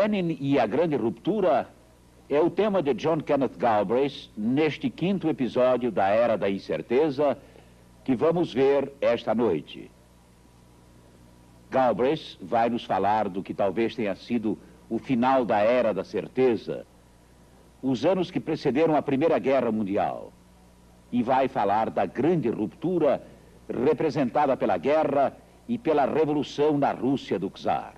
Lenin e a Grande Ruptura é o tema de John Kenneth Galbraith neste 5º episódio da Era da Incerteza que vamos ver esta noite. Galbraith vai nos falar do que talvez tenha sido o final da Era da Certeza, os anos que precederam a Primeira Guerra Mundial, e vai falar da Grande Ruptura representada pela guerra e pela revolução na Rússia do Czar.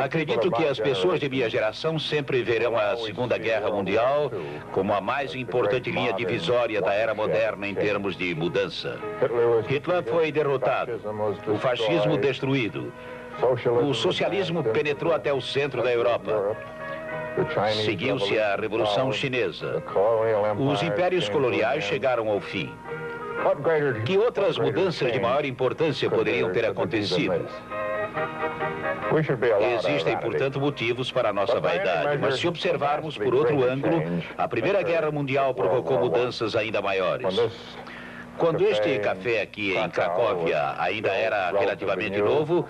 Acredito que as pessoas de minha geração sempre verão a Segunda Guerra Mundial como a mais importante linha divisória da era moderna em termos de mudança. Hitler foi derrotado, o fascismo destruído, o socialismo penetrou até o centro da Europa. Seguiu-se a Revolução Chinesa. Os impérios coloniais chegaram ao fim. Que outras mudanças de maior importância poderiam ter acontecido? Existem, portanto, motivos para a nossa vaidade, mas se observarmos por outro ângulo, a Primeira Guerra Mundial provocou mudanças ainda maiores. Quando este café aqui em Cracóvia ainda era relativamente novo,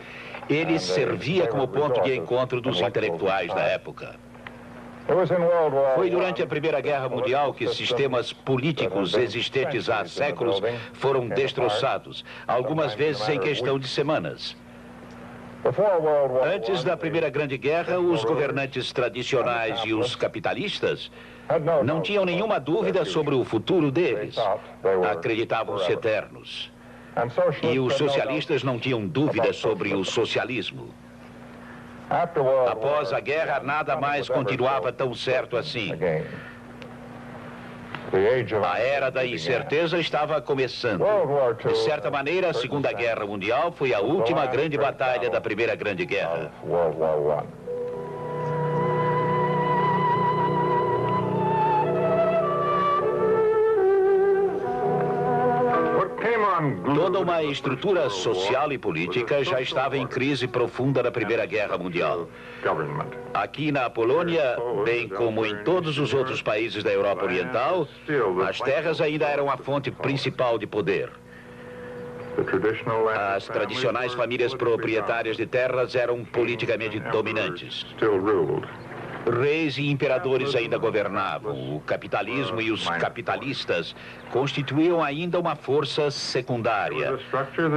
ele servia como ponto de encontro dos intelectuais da época. Foi durante a Primeira Guerra Mundial que sistemas políticos existentes há séculos foram destroçados, algumas vezes em questão de semanas. Antes da Primeira Grande Guerra, os governantes tradicionais e os capitalistas não tinham nenhuma dúvida sobre o futuro deles. Acreditavam-se eternos. E os socialistas não tinham dúvida sobre o socialismo. Após a guerra, nada mais continuava tão certo assim. A Era da Incerteza estava começando. De certa maneira, a Segunda Guerra Mundial foi a última grande batalha da Primeira Grande Guerra. Toda uma estrutura social e política já estava em crise profunda na Primeira Guerra Mundial. Aqui na Polônia, bem como em todos os outros países da Europa Oriental, as terras ainda eram a fonte principal de poder. As tradicionais famílias proprietárias de terras eram politicamente dominantes. Reis e imperadores ainda governavam. O capitalismo e os capitalistas constituíam ainda uma força secundária.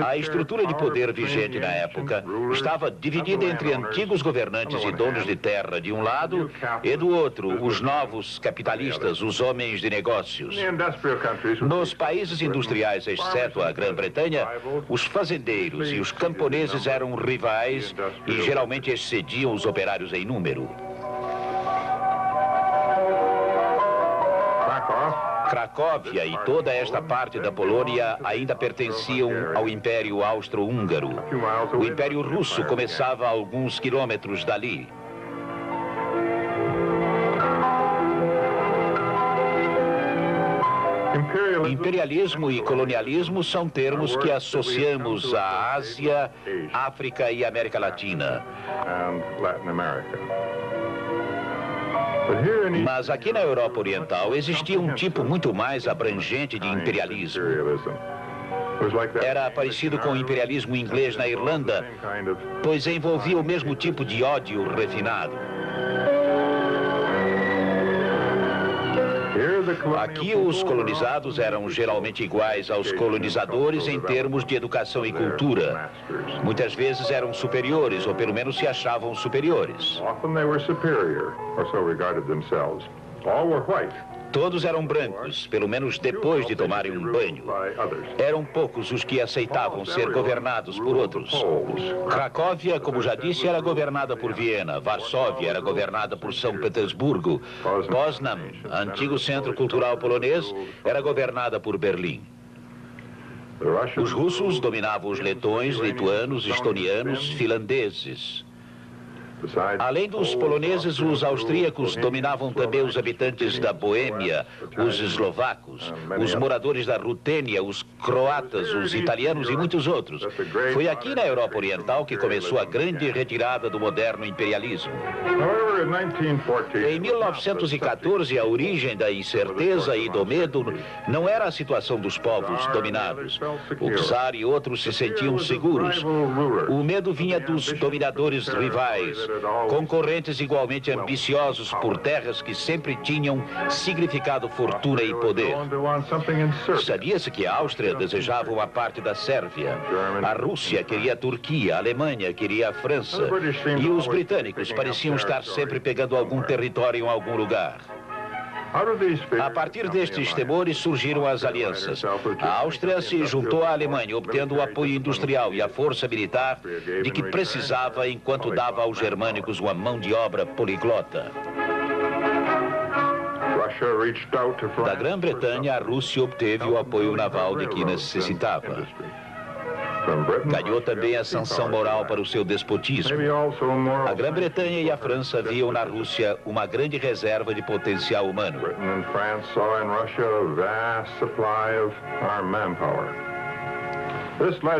A estrutura de poder vigente na época estava dividida entre antigos governantes e donos de terra de um lado e do outro, os novos capitalistas, os homens de negócios. Nos países industriais, exceto a Grã-Bretanha, os fazendeiros e os camponeses eram rivais e geralmente excediam os operários em número. Cracóvia e toda esta parte da Polônia ainda pertenciam ao Império Austro-Húngaro. O Império Russo começava a alguns quilômetros dali. Imperialismo e colonialismo são termos que associamos à Ásia, África e América Latina. Mas aqui na Europa Oriental existia um tipo muito mais abrangente de imperialismo. Era parecido com o imperialismo inglês na Irlanda, pois envolvia o mesmo tipo de ódio refinado. Aqui, os colonizados eram geralmente iguais aos colonizadores em termos de educação e cultura. Muitas vezes eram superiores, ou pelo menos se achavam superiores. Todos eram brancos, pelo menos depois de tomarem um banho. Eram poucos os que aceitavam ser governados por outros. Cracóvia, como já disse, era governada por Viena. Varsóvia era governada por São Petersburgo. Poznań, antigo centro cultural polonês, era governada por Berlim. Os russos dominavam os letões, lituanos, estonianos, finlandeses. Além dos poloneses, os austríacos dominavam também os habitantes da Boêmia, os eslovacos, os moradores da Rutênia, os croatas, os italianos e muitos outros. Foi aqui na Europa Oriental que começou a grande retirada do moderno imperialismo. Em 1914, a origem da incerteza e do medo não era a situação dos povos dominados. O czar e outros se sentiam seguros. O medo vinha dos dominadores rivais, concorrentes igualmente ambiciosos por terras que sempre tinham significado fortuna e poder. Sabia-se que a Áustria desejava uma parte da Sérvia, a Rússia queria a Turquia, a Alemanha queria a França, e os britânicos pareciam estar sempre pegando algum território em algum lugar. A partir destes temores surgiram as alianças. A Áustria se juntou à Alemanha, obtendo o apoio industrial e a força militar de que precisava enquanto dava aos germânicos uma mão de obra poliglota. Da Grã-Bretanha, a Rússia obteve o apoio naval de que necessitava. Ganhou também a sanção moral para o seu despotismo. A Grã-Bretanha e a França viam na Rússia uma grande reserva de potencial humano.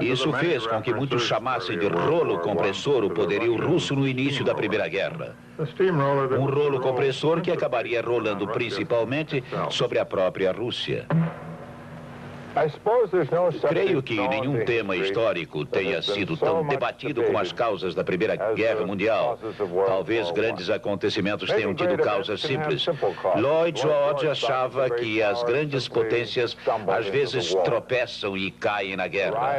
Isso fez com que muitos chamassem de rolo compressor o poderio russo no início da Primeira Guerra. Um rolo compressor que acabaria rolando principalmente sobre a própria Rússia. Creio que nenhum tema histórico tenha sido tão debatido como as causas da Primeira Guerra Mundial. Talvez grandes acontecimentos tenham tido causas simples. Lloyd George achava que as grandes potências às vezes tropeçam e caem na guerra.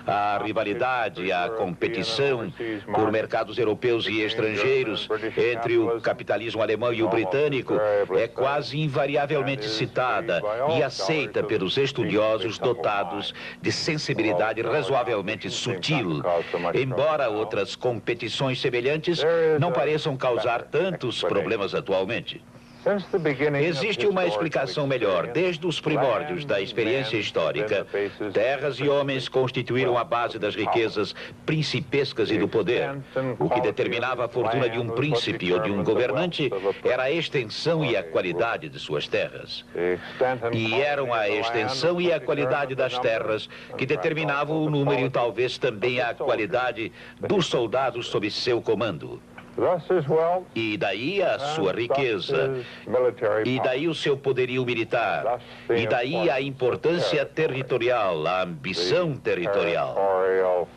A rivalidade, a competição por mercados europeus e estrangeiros entre o capitalismo alemão e o britânico é quase invariavelmente citada e aceita pelos estudiosos dotados de sensibilidade razoavelmente sutil, embora outras competições semelhantes não pareçam causar tantos problemas atualmente. Existe uma explicação melhor. Desde os primórdios da experiência histórica, terras e homens constituíram a base das riquezas principescas e do poder. O que determinava a fortuna de um príncipe ou de um governante era a extensão e a qualidade de suas terras. E eram a extensão e a qualidade das terras que determinavam o número e talvez também a qualidade dos soldados sob seu comando. E daí a sua riqueza, e daí o seu poderio militar, e daí a importância territorial, a ambição territorial.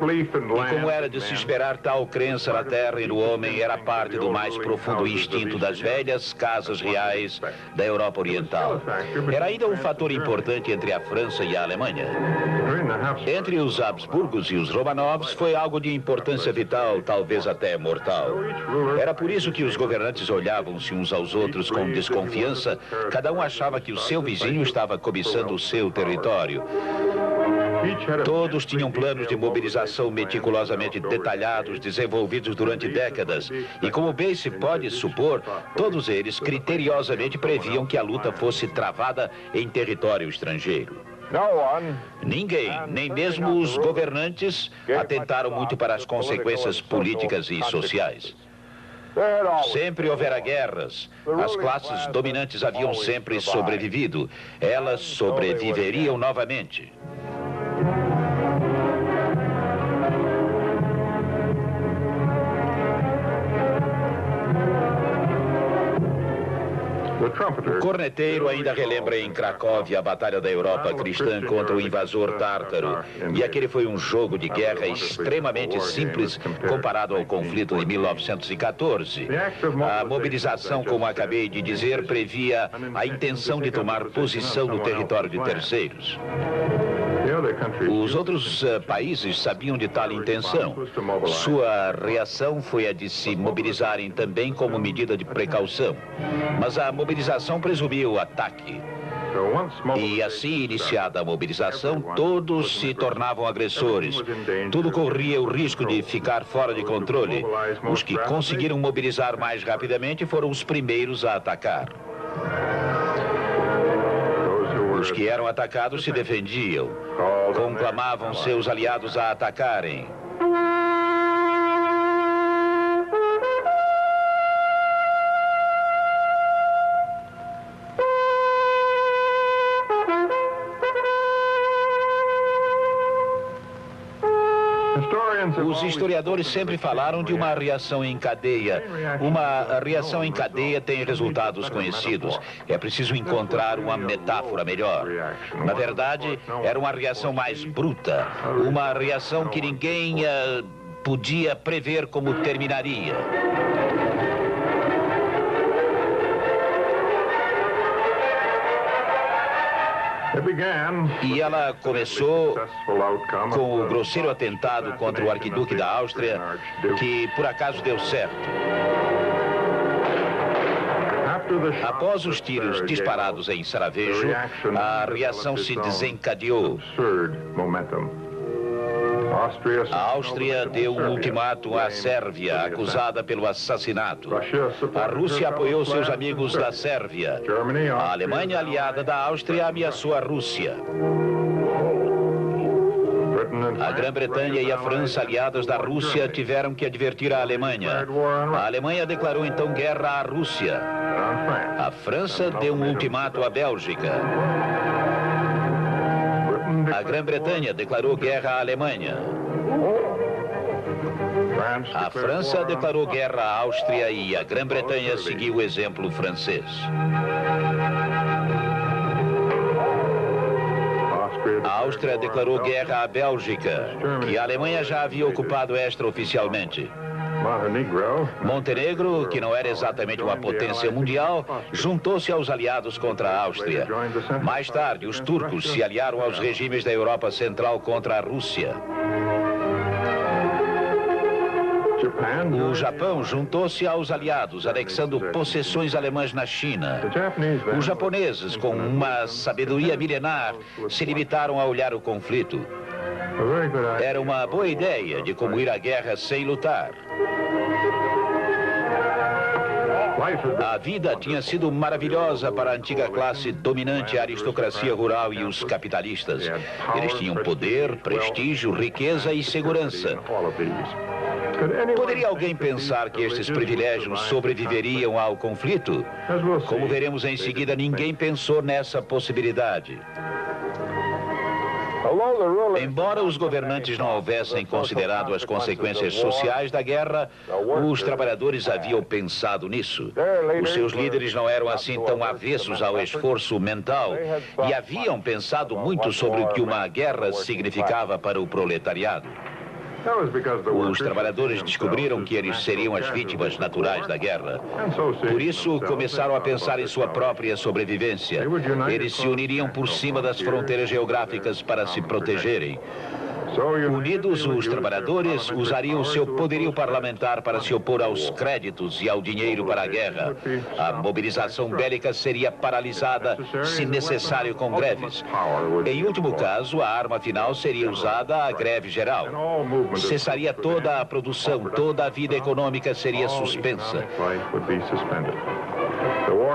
E como era de se esperar, tal crença na terra e no homem era parte do mais profundo instinto das velhas casas reais da Europa Oriental. Era ainda um fator importante entre a França e a Alemanha. Entre os Habsburgos e os Romanovs foi algo de importância vital, talvez até mortal. Era por isso que os governantes olhavam-se uns aos outros com desconfiança. Cada um achava que o seu vizinho estava cobiçando o seu território. Todos tinham planos de mobilização meticulosamente detalhados, desenvolvidos durante décadas. E como bem se pode supor, todos eles criteriosamente previam que a luta fosse travada em território estrangeiro. Ninguém, nem mesmo os governantes, atentaram muito para as consequências políticas e sociais. Sempre houvera guerras. As classes dominantes haviam sempre sobrevivido. Elas sobreviveriam novamente. O corneteiro ainda relembra em Cracóvia a batalha da Europa cristã contra o invasor tártaro. E aquele foi um jogo de guerra extremamente simples comparado ao conflito de 1914. A mobilização, como acabei de dizer, previa a intenção de tomar posição no território de terceiros. Os outros países sabiam de tal intenção. Sua reação foi a de se mobilizarem também como medida de precaução. Mas a mobilização presumia o ataque. E assim, iniciada a mobilização, todos se tornavam agressores. Tudo corria o risco de ficar fora de controle. Os que conseguiram mobilizar mais rapidamente foram os primeiros a atacar. Os que eram atacados se defendiam, conclamavam seus aliados a atacarem. Os historiadores sempre falaram de uma reação em cadeia. Uma reação em cadeia tem resultados conhecidos. É preciso encontrar uma metáfora melhor. Na verdade, era uma reação mais bruta. Uma reação que ninguém podia prever como terminaria. E ela começou com o grosseiro atentado contra o arquiduque da Áustria, que por acaso deu certo. Após os tiros disparados em Sarajevo, a reação se desencadeou. A Áustria deu um ultimato à Sérvia, acusada pelo assassinato. A Rússia apoiou seus amigos da Sérvia. A Alemanha, aliada da Áustria, ameaçou a Rússia. A Grã-Bretanha e a França, aliadas da Rússia, tiveram que advertir a Alemanha. A Alemanha declarou então guerra à Rússia. A França deu um ultimato à Bélgica. A Grã-Bretanha declarou guerra à Alemanha. A França declarou guerra à Áustria e a Grã-Bretanha seguiu o exemplo francês. A Áustria declarou guerra à Bélgica, que a Alemanha já havia ocupado extraoficialmente. Montenegro, que não era exatamente uma potência mundial, juntou-se aos aliados contra a Áustria. Mais tarde, os turcos se aliaram aos regimes da Europa Central contra a Rússia. O Japão juntou-se aos aliados, anexando possessões alemãs na China. Os japoneses, com uma sabedoria milenar, se limitaram a olhar o conflito. Era uma boa ideia de como ir à guerra sem lutar. A vida tinha sido maravilhosa para a antiga classe dominante, a aristocracia rural e os capitalistas. Eles tinham poder, prestígio, riqueza e segurança. Poderia alguém pensar que estes privilégios sobreviveriam ao conflito? Como veremos em seguida, ninguém pensou nessa possibilidade. Embora os governantes não houvessem considerado as consequências sociais da guerra, os trabalhadores haviam pensado nisso. Os seus líderes não eram assim tão avessos ao esforço mental e haviam pensado muito sobre o que uma guerra significava para o proletariado. Os trabalhadores descobriram que eles seriam as vítimas naturais da guerra. Por isso, começaram a pensar em sua própria sobrevivência. Eles se uniriam por cima das fronteiras geográficas para se protegerem. Unidos, os trabalhadores usariam seu poderio parlamentar para se opor aos créditos e ao dinheiro para a guerra. A mobilização bélica seria paralisada, se necessário, com greves. Em último caso, a arma final seria usada, a greve geral. Cessaria toda a produção, toda a vida econômica seria suspensa.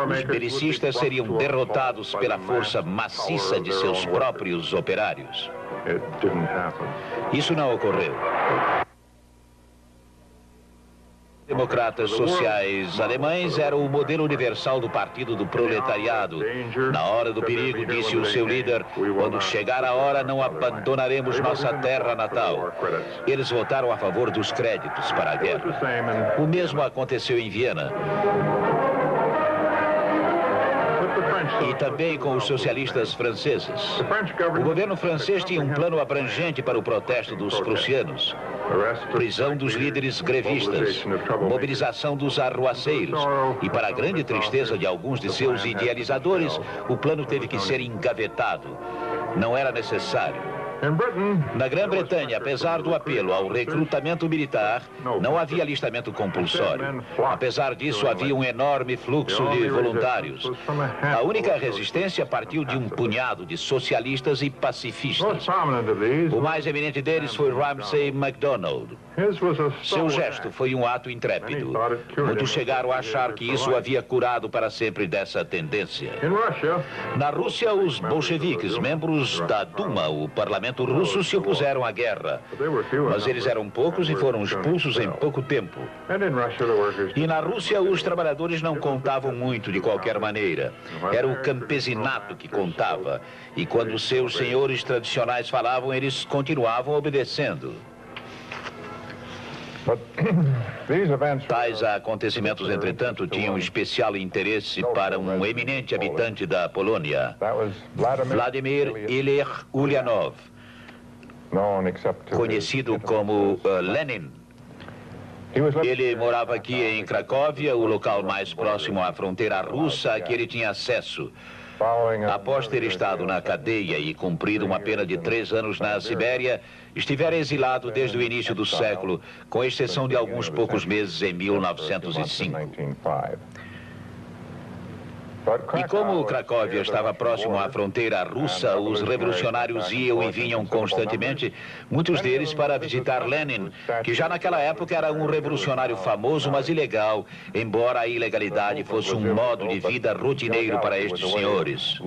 Os belicistas seriam derrotados pela força maciça de seus próprios operários. Isso não ocorreu. Democratas sociais alemães eram o modelo universal do partido do proletariado. Na hora do perigo, disse o seu líder, quando chegar a hora não abandonaremos nossa terra natal. Eles votaram a favor dos créditos para a guerra. O mesmo aconteceu em Viena. E também com os socialistas franceses. O governo francês tinha um plano abrangente para o protesto dos prussianos. Prisão dos líderes grevistas, mobilização dos arruaceiros. E para a grande tristeza de alguns de seus idealizadores, o plano teve que ser engavetado. Não era necessário. Na Grã-Bretanha, apesar do apelo ao recrutamento militar, não havia alistamento compulsório. Apesar disso, havia um enorme fluxo de voluntários. A única resistência partiu de um punhado de socialistas e pacifistas. O mais eminente deles foi Ramsay MacDonald. Seu gesto foi um ato intrépido. Muitos chegaram a achar que isso havia curado para sempre dessa tendência. Na Rússia, os bolcheviques, membros da Duma, o parlamento russo, se opuseram à guerra. Mas eles eram poucos e foram expulsos em pouco tempo. E na Rússia, os trabalhadores não contavam muito de qualquer maneira. Era o campesinato que contava. E quando seus senhores tradicionais falavam, eles continuavam obedecendo. Tais acontecimentos, entretanto, tinham especial interesse para um eminente habitante da Polônia, Vladimir Ilyich Ulyanov, conhecido como Lenin. Ele morava aqui em Cracóvia, o local mais próximo à fronteira russa a que ele tinha acesso. Após ter estado na cadeia e cumprido uma pena de 3 anos na Sibéria, estivera exilado desde o início do século, com exceção de alguns poucos meses em 1905. E como Cracóvia estava próximo à fronteira russa, os revolucionários iam e vinham constantemente, muitos deles para visitar Lenin, que já naquela época era um revolucionário famoso, mas ilegal, embora a ilegalidade fosse um modo de vida rotineiro para estes senhores.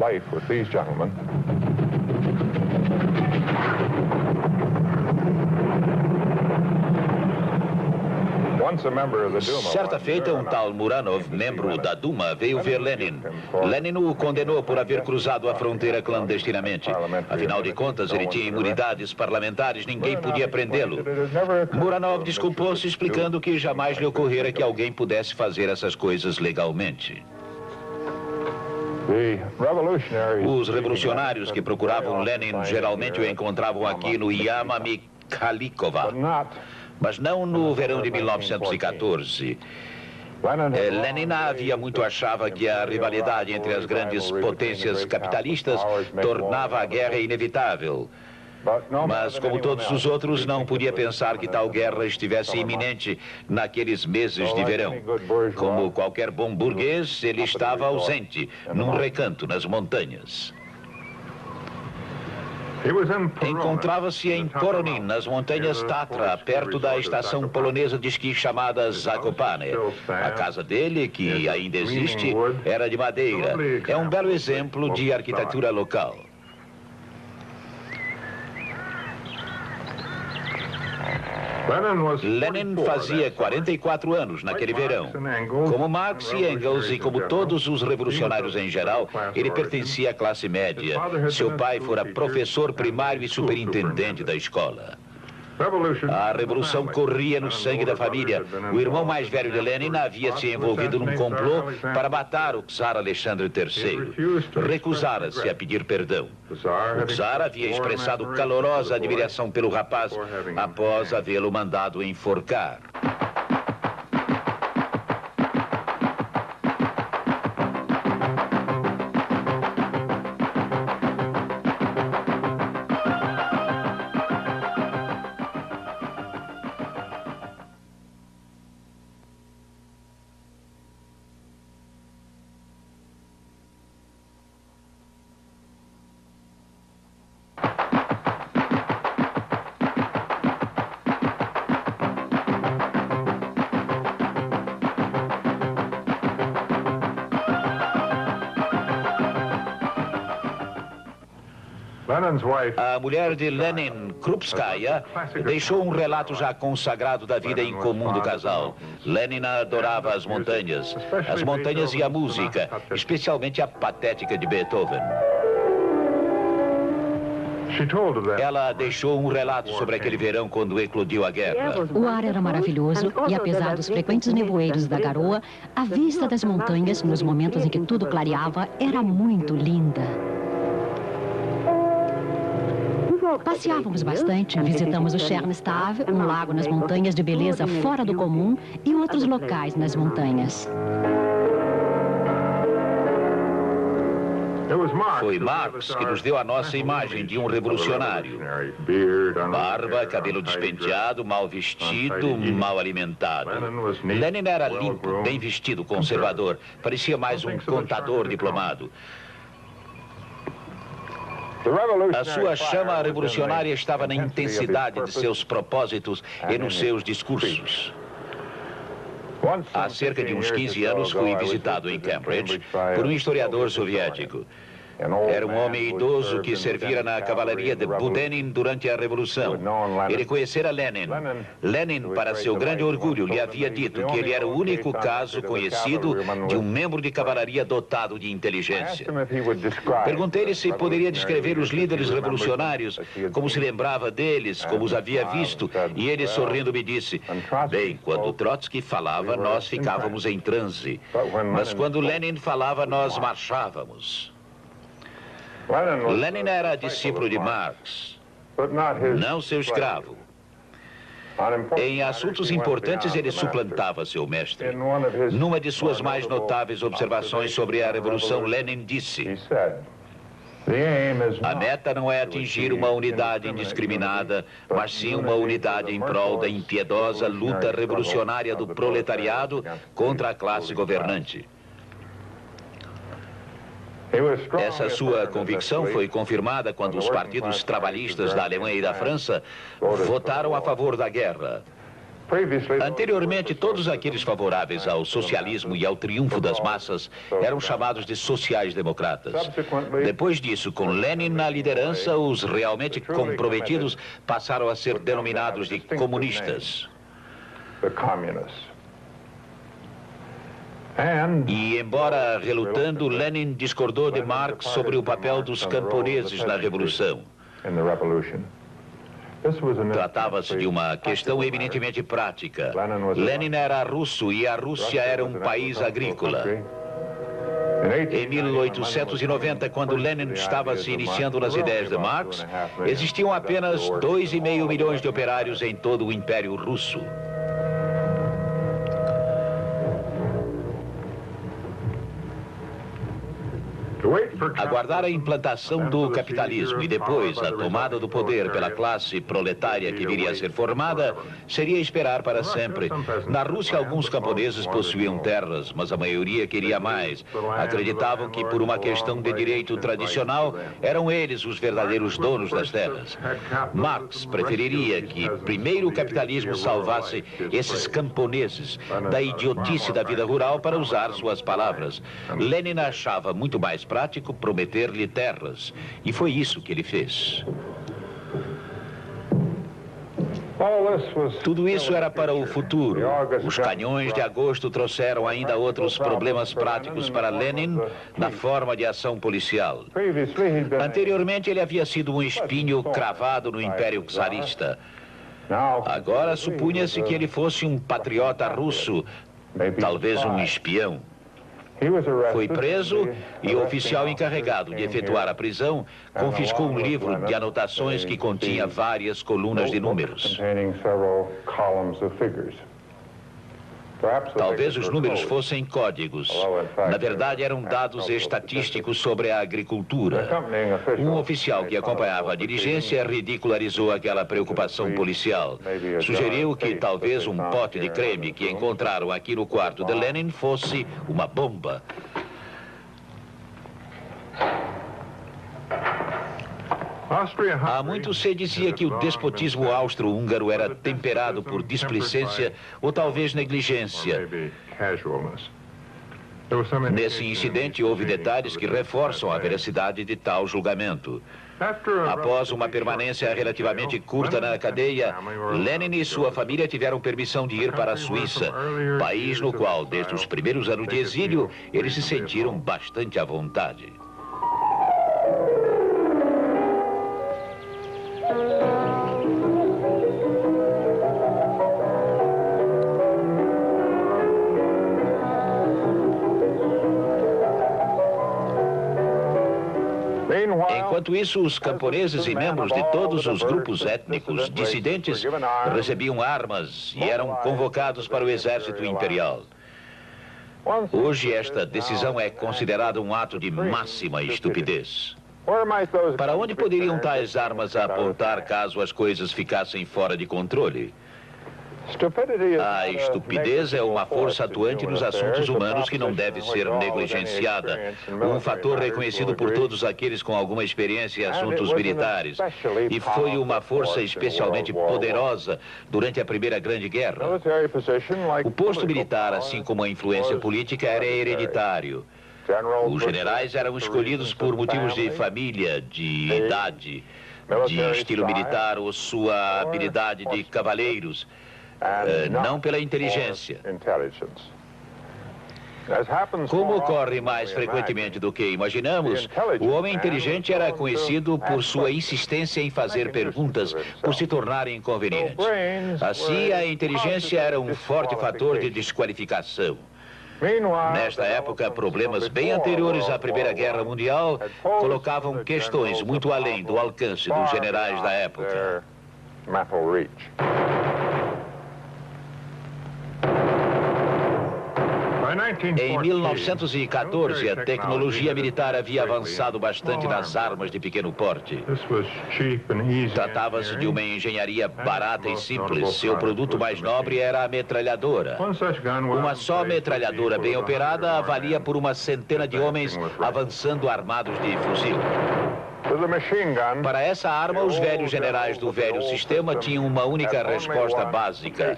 Certa feita, um tal Muranov, membro da Duma, veio ver Lenin. Lenin o condenou por haver cruzado a fronteira clandestinamente. Afinal de contas, ele tinha imunidades parlamentares, ninguém podia prendê-lo. Muranov desculpou-se, explicando que jamais lhe ocorrera que alguém pudesse fazer essas coisas legalmente. Os revolucionários que procuravam Lenin geralmente o encontravam aqui no Yama Mikhalikova. Mas não no verão de 1914. Lenin havia muito achava que a rivalidade entre as grandes potências capitalistas tornava a guerra inevitável. Mas, como todos os outros, não podia pensar que tal guerra estivesse iminente naqueles meses de verão. Como qualquer bom burguês, ele estava ausente, num recanto nas montanhas. Encontrava-se em Koronin, nas montanhas Tatra, perto da estação polonesa de esqui chamada Zakopane. A casa dele, que ainda existe, era de madeira. É um belo exemplo de arquitetura local. Lenin fazia 44 anos naquele verão. Como Marx e Engels e como todos os revolucionários em geral, ele pertencia à classe média. Seu pai fora professor primário e superintendente da escola. A revolução corria no sangue da família. O irmão mais velho de Lenin havia se envolvido num complô para matar o czar Alexandre III. Recusara-se a pedir perdão. O czar havia expressado calorosa admiração pelo rapaz após havê-lo mandado enforcar. A mulher de Lenin, Krupskaya, deixou um relato já consagrado da vida em comum do casal. Lenin adorava as montanhas e a música, especialmente a patética de Beethoven. Ela deixou um relato sobre aquele verão quando eclodiu a guerra. O ar era maravilhoso e, apesar dos frequentes nevoeiros da garoa, a vista das montanhas, nos momentos em que tudo clareava, era muito linda. Passeávamos bastante, visitamos o Chernistav, um lago nas montanhas de beleza fora do comum, e outros locais nas montanhas. Foi Marx que nos deu a nossa imagem de um revolucionário. Barba, cabelo despenteado, mal vestido, mal alimentado. Lenin era limpo, bem vestido, conservador. Parecia mais um contador diplomado. A sua chama revolucionária estava na intensidade de seus propósitos e nos seus discursos. Há cerca de uns 15 anos fui visitado em Cambridge por um historiador soviético. Era um homem idoso que servira na cavalaria de Budenin durante a Revolução. Ele conhecera Lenin. Lenin, para seu grande orgulho, lhe havia dito que ele era o único caso conhecido de um membro de cavalaria dotado de inteligência. Perguntei-lhe se poderia descrever os líderes revolucionários, como se lembrava deles, como os havia visto, e ele, sorrindo, me disse: bem, quando Trotsky falava, nós ficávamos em transe, mas quando Lenin falava, nós marchávamos. Lenin era discípulo de Marx, não seu escravo. Em assuntos importantes, ele suplantava seu mestre. Numa de suas mais notáveis observações sobre a Revolução, Lenin disse: a meta não é atingir uma unidade indiscriminada, mas sim uma unidade em prol da impiedosa luta revolucionária do proletariado contra a classe governante. Essa sua convicção foi confirmada quando os partidos trabalhistas da Alemanha e da França votaram a favor da guerra. Anteriormente, todos aqueles favoráveis ao socialismo e ao triunfo das massas eram chamados de sociais-democratas. Depois disso, com Lenin na liderança, os realmente comprometidos passaram a ser denominados de comunistas. E, embora relutando, Lenin discordou de Marx sobre o papel dos camponeses na Revolução. Tratava-se de uma questão eminentemente prática. Lenin era russo e a Rússia era um país agrícola. Em 1890, quando Lenin estava se iniciando nas ideias de Marx, existiam apenas 2,5 milhões de operários em todo o Império Russo. Aguardar a implantação do capitalismo e depois a tomada do poder pela classe proletária que viria a ser formada seria esperar para sempre. Na Rússia, alguns camponeses possuíam terras, mas a maioria queria mais. Acreditavam que, por uma questão de direito tradicional, eram eles os verdadeiros donos das terras. Marx preferiria que primeiro o capitalismo salvasse esses camponeses da idiotice da vida rural, para usar suas palavras. Lenin achava muito mais prático prometer-lhe terras, e foi isso que ele fez. Tudo isso era para o futuro. Os canhões de agosto trouxeram ainda outros problemas práticos para Lenin, na forma de ação policial. Anteriormente, ele havia sido um espinho cravado no Império Czarista. Agora, supunha-se que ele fosse um patriota russo, talvez um espião. Foi preso e o oficial encarregado de efetuar a prisão confiscou um livro de anotações que continha várias colunas de números. Talvez os números fossem códigos. Na verdade, eram dados estatísticos sobre a agricultura. Um oficial que acompanhava a diligência ridicularizou aquela preocupação policial. Sugeriu que talvez um pote de creme que encontraram aqui no quarto de Lenin fosse uma bomba. Há muito se dizia que o despotismo austro-húngaro era temperado por displicência ou talvez negligência. Nesse incidente, houve detalhes que reforçam a veracidade de tal julgamento. Após uma permanência relativamente curta na cadeia, Lenin e sua família tiveram permissão de ir para a Suíça, país no qual, desde os primeiros anos de exílio, eles se sentiram bastante à vontade. Enquanto isso, os camponeses e membros de todos os grupos étnicos dissidentes recebiam armas e eram convocados para o exército imperial. Hoje, esta decisão é considerada um ato de máxima estupidez. Para onde poderiam tais armas apontar caso as coisas ficassem fora de controle? A estupidez é uma força atuante nos assuntos humanos que não deve ser negligenciada. Um fator reconhecido por todos aqueles com alguma experiência em assuntos militares. E foi uma força especialmente poderosa durante a Primeira Grande Guerra. O posto militar, assim como a influência política, era hereditário. Os generais eram escolhidos por motivos de família, de idade, de estilo militar ou sua habilidade de cavaleiros. Não pela inteligência. Como ocorre mais frequentemente do que imaginamos, o homem inteligente era conhecido por sua insistência em fazer perguntas, por se tornar inconveniente. Assim, a inteligência era um forte fator de desqualificação. Nesta época, problemas bem anteriores à Primeira Guerra Mundial colocavam questões muito além do alcance dos generais da época. Em 1914, a tecnologia militar havia avançado bastante nas armas de pequeno porte. Tratava-se de uma engenharia barata e simples. Seu produto mais nobre era a metralhadora. Uma só metralhadora bem operada valia por uma centena de homens avançando armados de fuzil. Para essa arma, os velhos generais do velho sistema tinham uma única resposta básica: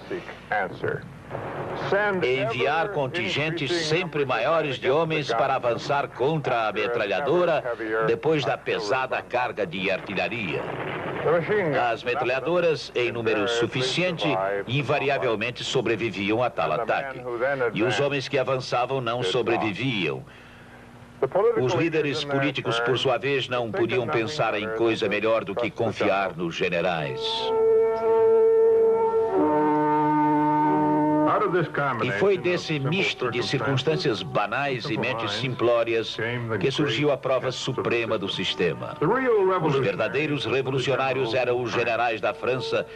enviar contingentes sempre maiores de homens para avançar contra a metralhadora depois da pesada carga de artilharia. As metralhadoras, em número suficiente, invariavelmente sobreviviam a tal ataque. E os homens que avançavam não sobreviviam. Os líderes políticos, por sua vez, não podiam pensar em coisa melhor do que confiar nos generais. E foi desse misto de circunstâncias banais e mentes simplórias que surgiu a prova suprema do sistema. Os verdadeiros revolucionários eram os generais da França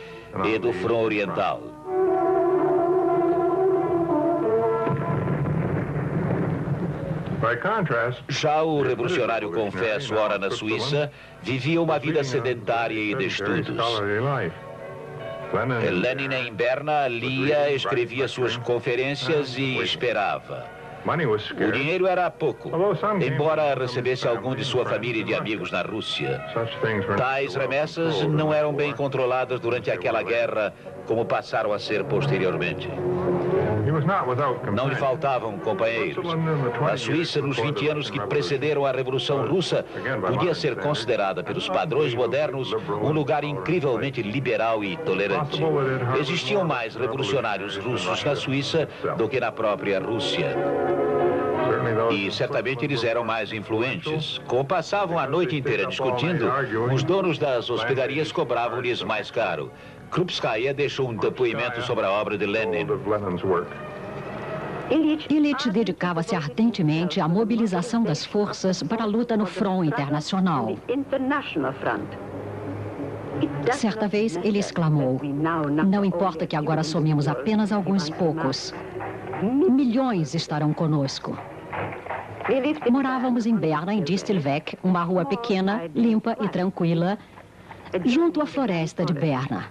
e do Front Oriental. Já o revolucionário confesso, ora na Suíça, vivia uma vida sedentária e de estudos. Lenin, em Berna, lia, escrevia suas conferências e esperava. O dinheiro era pouco, embora recebesse algum de sua família e de amigos na Rússia. Tais remessas não eram bem controladas durante aquela guerra, como passaram a ser posteriormente. Não lhe faltavam companheiros. A Suíça, nos 20 anos que precederam a Revolução Russa, podia ser considerada pelos padrões modernos um lugar incrivelmente liberal e tolerante. Existiam mais revolucionários russos na Suíça do que na própria Rússia. E certamente eles eram mais influentes. Como passavam a noite inteira discutindo, os donos das hospedarias cobravam-lhes mais caro. Krupskaya deixou um depoimento sobre a obra de Lenin. Ilitch dedicava-se ardentemente à mobilização das forças para a luta no front internacional. Certa vez, ele exclamou: "Não importa que agora somemos apenas alguns poucos. Milhões estarão conosco." Morávamos em Berna, em Distelweg, uma rua pequena, limpa e tranquila, junto à floresta de Berna.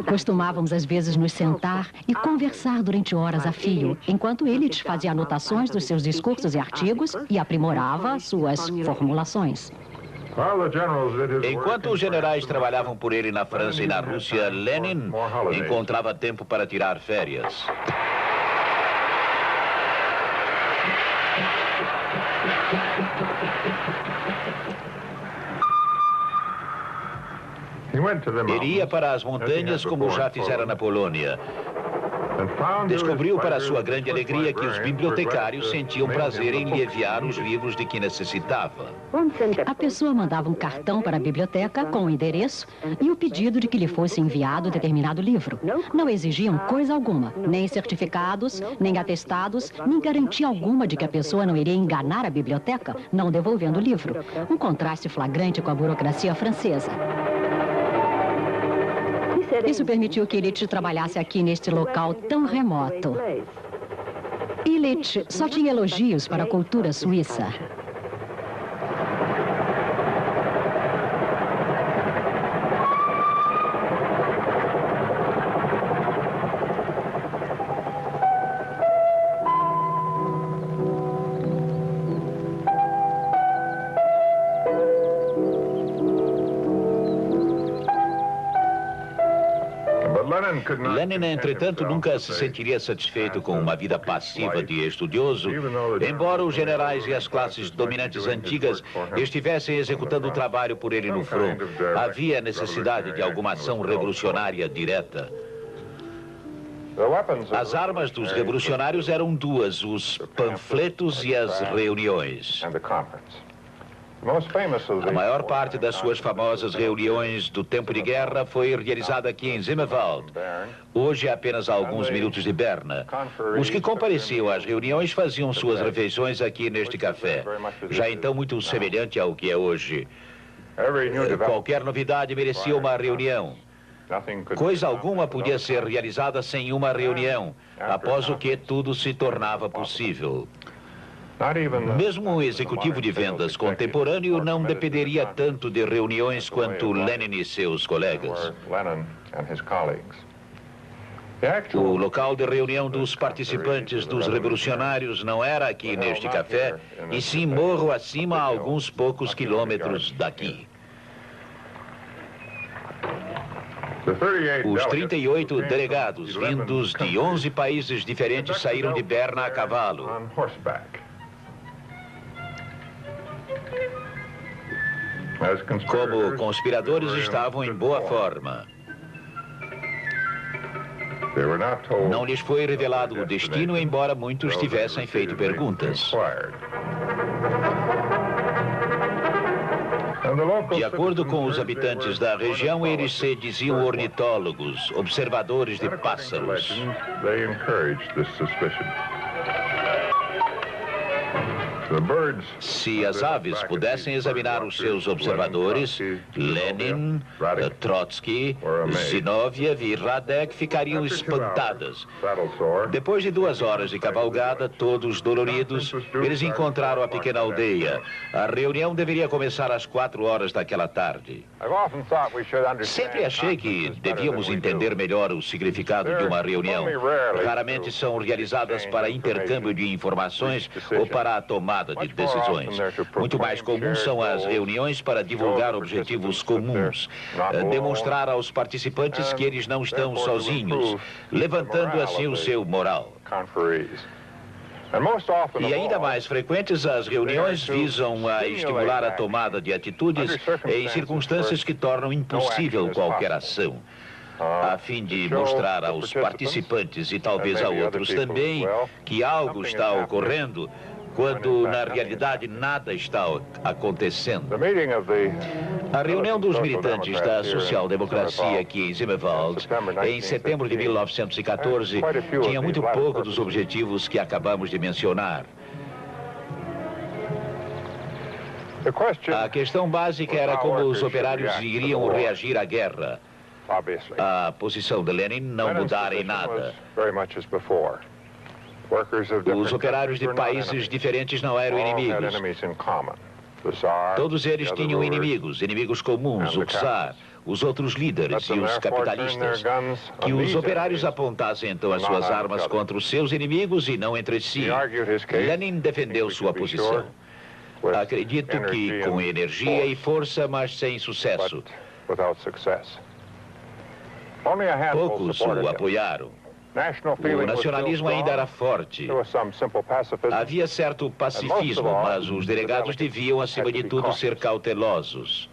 Costumávamos, às vezes, nos sentar e conversar durante horas a fio, enquanto ele fazia anotações dos seus discursos e artigos e aprimorava suas formulações. Enquanto os generais trabalhavam por ele na França e na Rússia, Lenin encontrava tempo para tirar férias. Ele ia para as montanhas como já fizera na Polônia. Descobriu, para sua grande alegria, que os bibliotecários sentiam prazer em lhe enviar os livros de que necessitava. A pessoa mandava um cartão para a biblioteca com o endereço e o pedido de que lhe fosse enviado determinado livro. Não exigiam coisa alguma, nem certificados, nem atestados, nem garantia alguma de que a pessoa não iria enganar a biblioteca, não devolvendo o livro. Um contraste flagrante com a burocracia francesa. Isso permitiu que Ilitch trabalhasse aqui neste local tão remoto. Illich só tinha elogios para a cultura suíça. Lenin, entretanto, nunca se sentiria satisfeito com uma vida passiva de estudioso, embora os generais e as classes dominantes antigas estivessem executando o trabalho por ele no front. Havia necessidade de alguma ação revolucionária direta. As armas dos revolucionários eram duas, os panfletos e as reuniões. A maior parte das suas famosas reuniões do tempo de guerra foi realizada aqui em Zimmerwald. Hoje, apenas a alguns minutos de Berna. Os que compareciam às reuniões faziam suas refeições aqui neste café, já então muito semelhante ao que é hoje. Qualquer novidade merecia uma reunião. Coisa alguma podia ser realizada sem uma reunião, após o que tudo se tornava possível. Mesmo um executivo de vendas contemporâneo não dependeria tanto de reuniões quanto Lenin e seus colegas. O local de reunião dos participantes dos revolucionários não era aqui neste café, e sim morro acima a alguns poucos quilômetros daqui. Os 38 delegados vindos de 11 países diferentes saíram de Berna a cavalo. Como conspiradores, estavam em boa forma. Não lhes foi revelado o destino, embora muitos tivessem feito perguntas. De acordo com os habitantes da região, eles se diziam ornitólogos, observadores de pássaros. Se as aves pudessem examinar os seus observadores, Lenin, Trotsky, Zinoviev e Radek ficariam espantadas. Depois de 2 horas de cavalgada, todos doloridos, eles encontraram a pequena aldeia. A reunião deveria começar às 4 horas daquela tarde. Sempre achei que devíamos entender melhor o significado de uma reunião. Raramente são realizadas para intercâmbio de informações ou para a tomada de decisões. Muito mais comuns são as reuniões para divulgar objetivos comuns, demonstrar aos participantes que eles não estão sozinhos, levantando assim o seu moral. E ainda mais frequentes, as reuniões visam a estimular a tomada de atitudes em circunstâncias que tornam impossível qualquer ação, a fim de mostrar aos participantes e talvez a outros também que algo está ocorrendo, quando na realidade nada está acontecendo. A reunião dos militantes da social-democracia aqui em Zimmerwald, em setembro de 1914, tinha muito pouco dos objetivos que acabamos de mencionar. A questão básica era como os operários iriam reagir à guerra. A posição de Lenin não mudara em nada. Os operários de países diferentes não eram inimigos. Todos eles tinham inimigos comuns, o czar, os outros líderes e os capitalistas. Que os operários apontassem então as suas armas contra os seus inimigos e não entre si. Lenin defendeu sua posição. Acredito que com energia e força, mas sem sucesso. Poucos o apoiaram. O nacionalismo ainda era forte. Havia certo pacifismo, mas os delegados deviam, acima de tudo, ser cautelosos.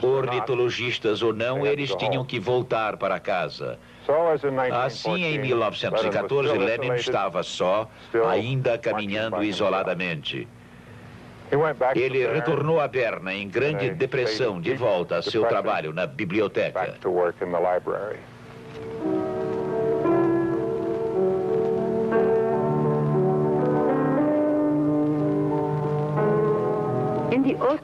Ornitologistas ou não, eles tinham que voltar para casa. Assim, em 1914, Lenin estava só, ainda caminhando isoladamente. Ele retornou a Berna em grande depressão, de volta a seu trabalho na biblioteca.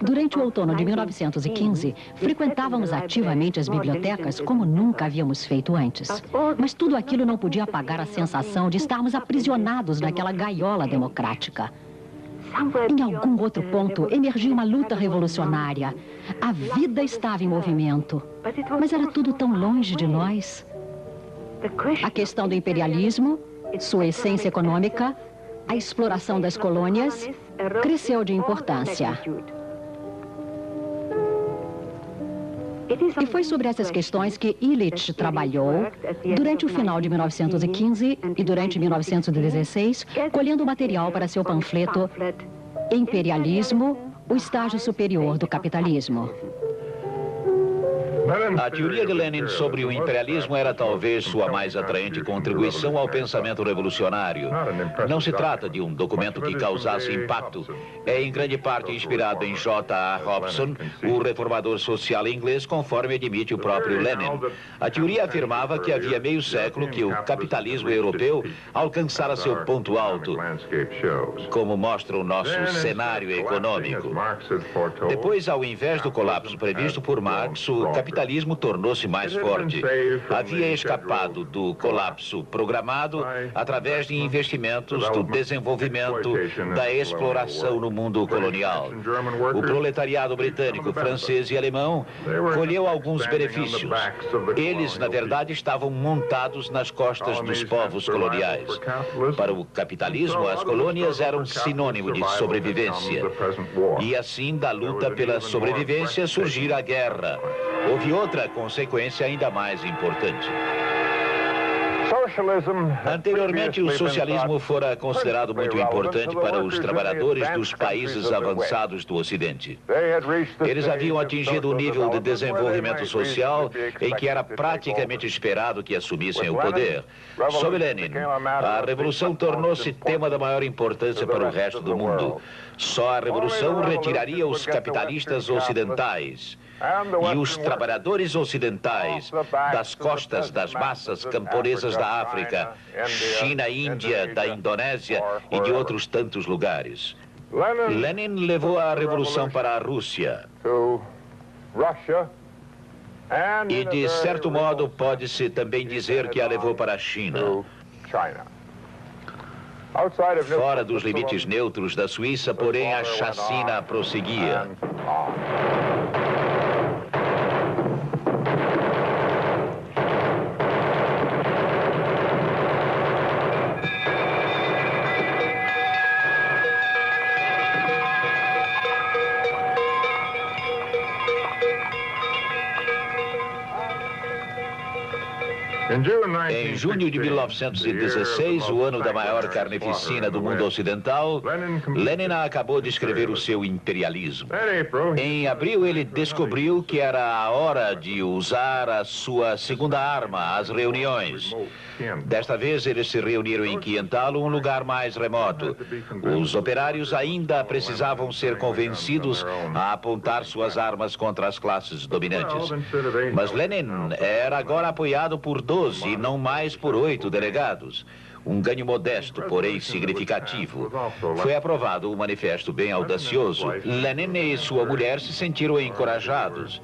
Durante o outono de 1915, frequentávamos ativamente as bibliotecas como nunca havíamos feito antes. Mas tudo aquilo não podia apagar a sensação de estarmos aprisionados naquela gaiola democrática. Em algum outro ponto, emergia uma luta revolucionária. A vida estava em movimento. Mas era tudo tão longe de nós. A questão do imperialismo, sua essência econômica, a exploração das colônias, cresceu de importância. E foi sobre essas questões que Illich trabalhou durante o final de 1915 e durante 1916, colhendo material para seu panfleto Imperialismo, o estágio superior do capitalismo. A teoria de Lenin sobre o imperialismo era talvez sua mais atraente contribuição ao pensamento revolucionário. Não se trata de um documento que causasse impacto. É em grande parte inspirado em J.A. Hobson, o reformador social inglês, conforme admite o próprio Lenin. A teoria afirmava que havia meio século que o capitalismo europeu alcançara seu ponto alto, como mostra o nosso cenário econômico. Depois, ao invés do colapso previsto por Marx, o capitalismo tornou-se mais forte. Havia escapado do colapso programado através de investimentos, do desenvolvimento, da exploração no mundo colonial. O proletariado britânico, francês e alemão colheu alguns benefícios. Eles, na verdade, estavam montados nas costas dos povos coloniais. Para o capitalismo, as colônias eram sinônimo de sobrevivência. E assim, da luta pela sobrevivência, surgira a guerra. Houve outra consequência ainda mais importante. Anteriormente, o socialismo fora considerado muito importante para os trabalhadores dos países avançados do Ocidente. Eles haviam atingido o nível de desenvolvimento social em que era praticamente esperado que assumissem o poder. Sob Lenin, a revolução tornou-se tema da maior importância para o resto do mundo. Só a revolução retiraria os capitalistas ocidentais e os trabalhadores ocidentais das costas das massas camponesas da África, China, Índia, da Indonésia e de outros tantos lugares. Lenin levou a revolução para a Rússia. E, de certo modo, pode-se também dizer que a levou para a China. Fora dos limites neutros da Suíça, porém, a chacina prosseguia. Em junho de 1916, o ano da maior carnificina do mundo ocidental, Lenin acabou de escrever o seu imperialismo. Em abril, ele descobriu que era a hora de usar a sua segunda arma, as reuniões. Desta vez, eles se reuniram em Quientalo, um lugar mais remoto. Os operários ainda precisavam ser convencidos a apontar suas armas contra as classes dominantes. Mas Lenin era agora apoiado por 12 e não mais por 8 delegados. Um ganho modesto, porém significativo. Foi aprovado um manifesto bem audacioso. Lenin e sua mulher se sentiram encorajados.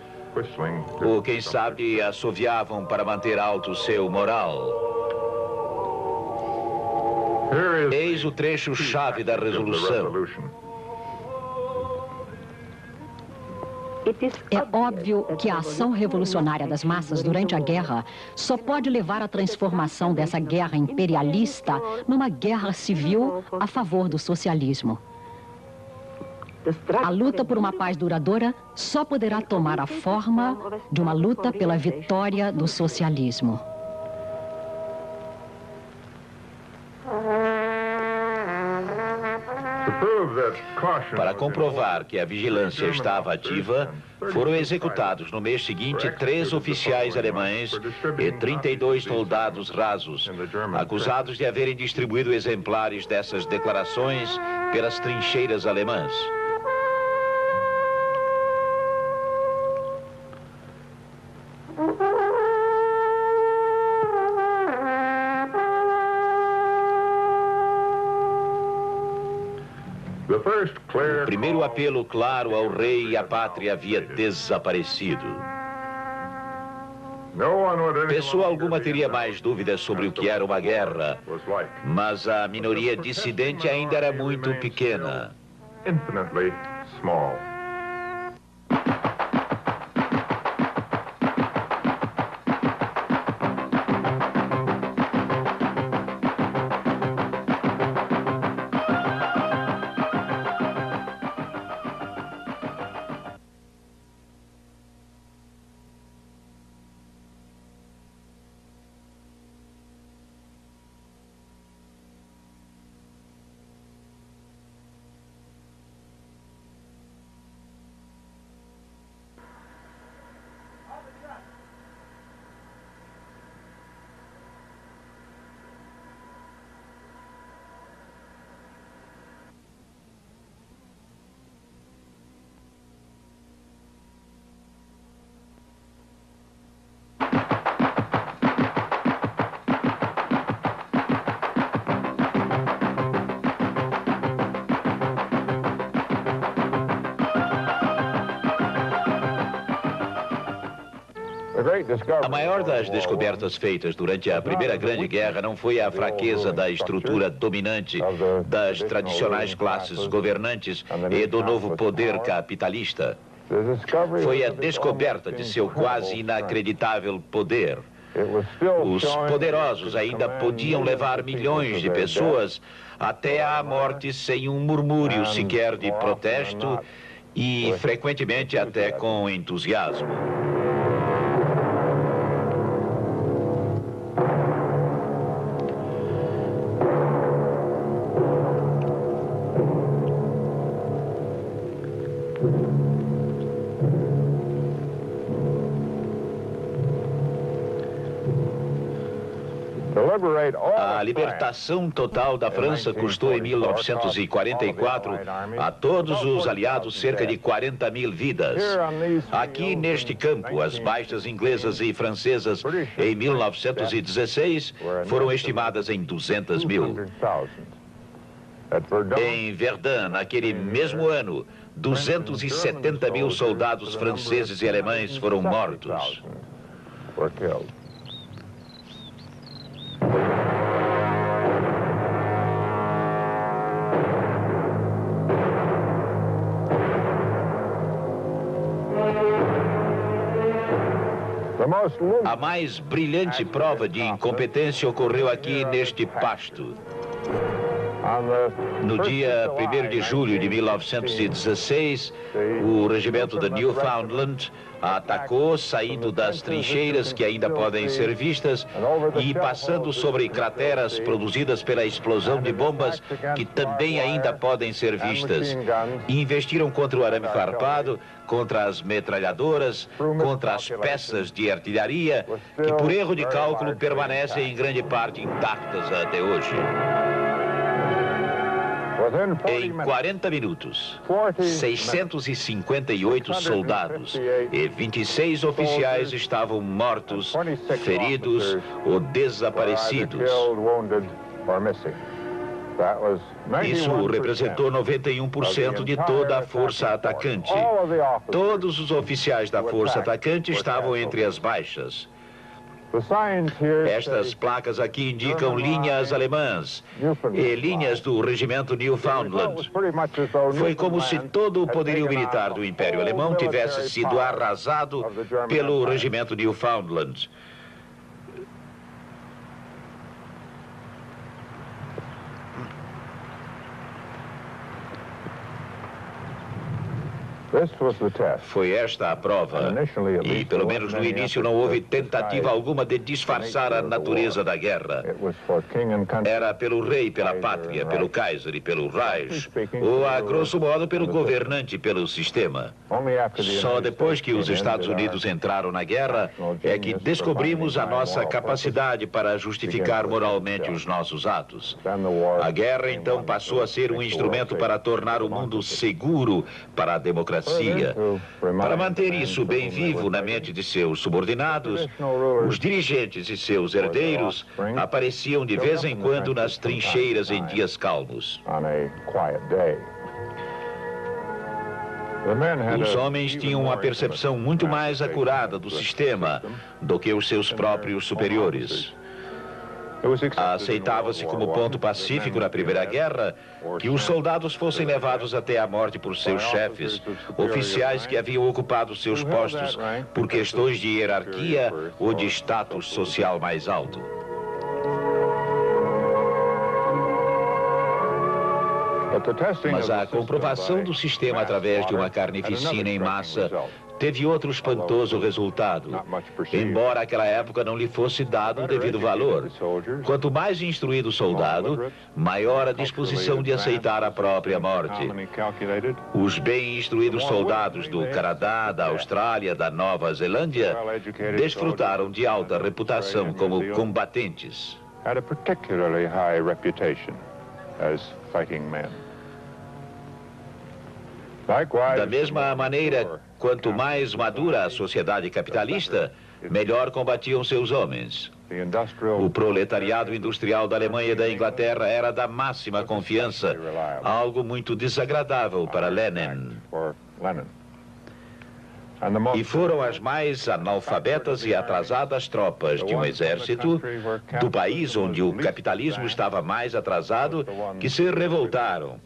Ou, quem sabe, assoviavam para manter alto seu moral. Eis o trecho-chave da resolução. É óbvio que a ação revolucionária das massas durante a guerra só pode levar à transformação dessa guerra imperialista numa guerra civil a favor do socialismo. A luta por uma paz duradoura só poderá tomar a forma de uma luta pela vitória do socialismo. Para comprovar que a vigilância estava ativa, foram executados no mês seguinte 3 oficiais alemães e 32 soldados rasos, acusados de haverem distribuído exemplares dessas declarações pelas trincheiras alemãs. O primeiro apelo claro ao rei e à pátria havia desaparecido. Pessoa alguma teria mais dúvidas sobre o que era uma guerra, mas a minoria dissidente ainda era muito pequena. A maior das descobertas feitas durante a Primeira Grande Guerra não foi a fraqueza da estrutura dominante das tradicionais classes governantes e do novo poder capitalista. Foi a descoberta de seu quase inacreditável poder. Os poderosos ainda podiam levar milhões de pessoas até à morte sem um murmúrio sequer de protesto e, frequentemente, até com entusiasmo. A libertação total da França custou em 1944 a todos os aliados cerca de 40.000 vidas. Aqui neste campo, as baixas inglesas e francesas em 1916 foram estimadas em 200.000. Em Verdun, naquele mesmo ano, 270.000 soldados franceses e alemães foram mortos. A mais brilhante prova de incompetência ocorreu aqui neste pasto. No dia 1º de julho de 1916, o regimento de Newfoundland atacou, saindo das trincheiras que ainda podem ser vistas e passando sobre crateras produzidas pela explosão de bombas que também ainda podem ser vistas. Investiram contra o arame farpado, contra as metralhadoras, contra as peças de artilharia, que por erro de cálculo permanecem em grande parte intactas até hoje. Em 40 minutos, 658 soldados e 26 oficiais estavam mortos, feridos ou desaparecidos. Isso representou 91% de toda a força atacante. Todos os oficiais da força atacante estavam entre as baixas. Estas placas aqui indicam linhas alemãs e linhas do regimento Newfoundland. Foi como se todo o poderio militar do Império Alemão tivesse sido arrasado pelo regimento Newfoundland. Foi esta a prova, e pelo menos no início não houve tentativa alguma de disfarçar a natureza da guerra. Era pelo rei, pela pátria, pelo Kaiser e pelo Reich, ou a grosso modo pelo governante e pelo sistema. Só depois que os Estados Unidos entraram na guerra é que descobrimos a nossa capacidade para justificar moralmente os nossos atos. A guerra então passou a ser um instrumento para tornar o mundo seguro para a democracia. Para manter isso bem vivo na mente de seus subordinados, os dirigentes e seus herdeiros apareciam de vez em quando nas trincheiras em dias calmos. Os homens tinham uma percepção muito mais acurada do sistema do que os seus próprios superiores. Aceitava-se como ponto pacífico na Primeira Guerra que os soldados fossem levados até a morte por seus chefes, oficiais que haviam ocupado seus postos por questões de hierarquia ou de status social mais alto. Mas a comprovação do sistema através de uma carnificina em massa teve outro espantoso resultado, embora aquela época não lhe fosse dado o devido valor. Quanto mais instruído o soldado, maior a disposição de aceitar a própria morte. Os bem instruídos soldados do Canadá, da Austrália, da Nova Zelândia, desfrutaram de alta reputação como combatentes. Da mesma maneira, quanto mais madura a sociedade capitalista, melhor combatiam seus homens. O proletariado industrial da Alemanha e da Inglaterra era da máxima confiança, algo muito desagradável para Lenin. E foram as mais analfabetas e atrasadas tropas de um exército do país onde o capitalismo estava mais atrasado que se revoltaram.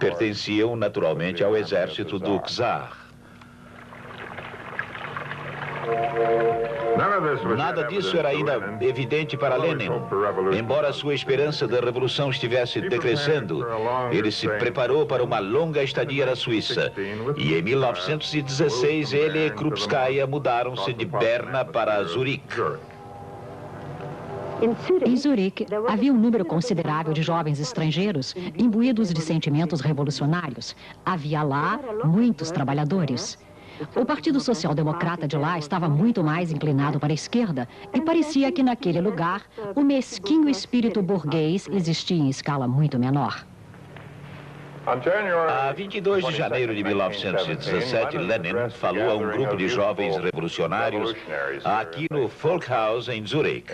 Pertenciam naturalmente ao exército do czar. Nada disso era ainda evidente para Lenin. Embora sua esperança da revolução estivesse decrescendo, ele se preparou para uma longa estadia na Suíça. E em 1916, ele e Krupskaya mudaram-se de Berna para Zurique. Em Zurique, havia um número considerável de jovens estrangeiros imbuídos de sentimentos revolucionários. Havia lá muitos trabalhadores. O Partido Social Democrata de lá estava muito mais inclinado para a esquerda e parecia que naquele lugar o mesquinho espírito burguês existia em escala muito menor. A 22 de janeiro de 1917, Lenin falou a um grupo de jovens revolucionários aqui no Volkhaus, em Zurique.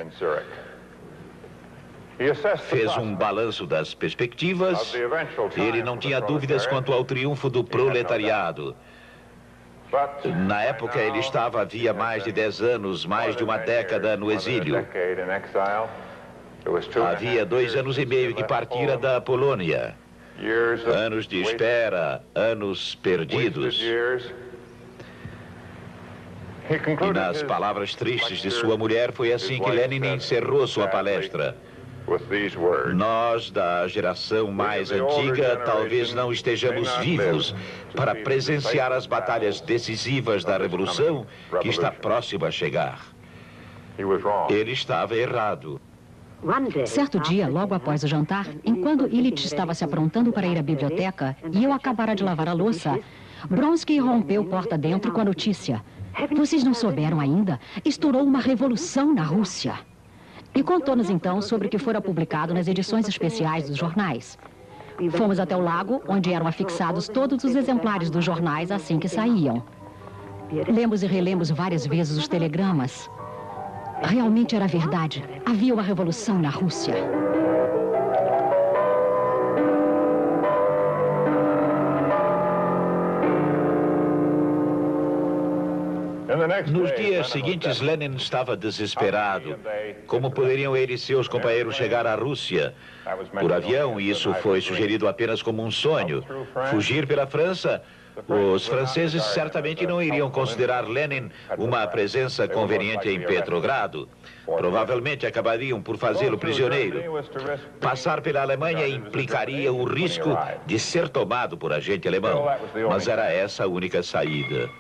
Fez um balanço das perspectivas. Ele não tinha dúvidas quanto ao triunfo do proletariado. Na época, ele estava havia mais de 10 anos, mais de uma década no exílio. Havia 2 anos e meio que partira da Polônia. Anos de espera, anos perdidos. E nas palavras tristes de sua mulher, foi assim que Lenin encerrou sua palestra. Nós, da geração mais antiga, talvez não estejamos vivos para presenciar as batalhas decisivas da Revolução que está próxima a chegar. Ele estava errado. Certo dia, logo após o jantar, enquanto Ilitch estava se aprontando para ir à biblioteca e eu acabara de lavar a louça, Bronsky rompeu porta dentro com a notícia: "Vocês não souberam ainda? Estourou uma revolução na Rússia." E contou-nos então sobre o que fora publicado nas edições especiais dos jornais. Fomos até o lago, onde eram afixados todos os exemplares dos jornais assim que saíam. Lemos e relemos várias vezes os telegramas. Realmente era verdade. Havia uma revolução na Rússia. Nos dias seguintes, Lenin estava desesperado. Como poderiam ele e seus companheiros chegar à Rússia? Por avião, e isso foi sugerido apenas como um sonho. Fugir pela França? Os franceses certamente não iriam considerar Lenin uma presença conveniente em Petrogrado. Provavelmente acabariam por fazê-lo prisioneiro. Passar pela Alemanha implicaria o risco de ser tomado por agente alemão. Mas era essa a única saída.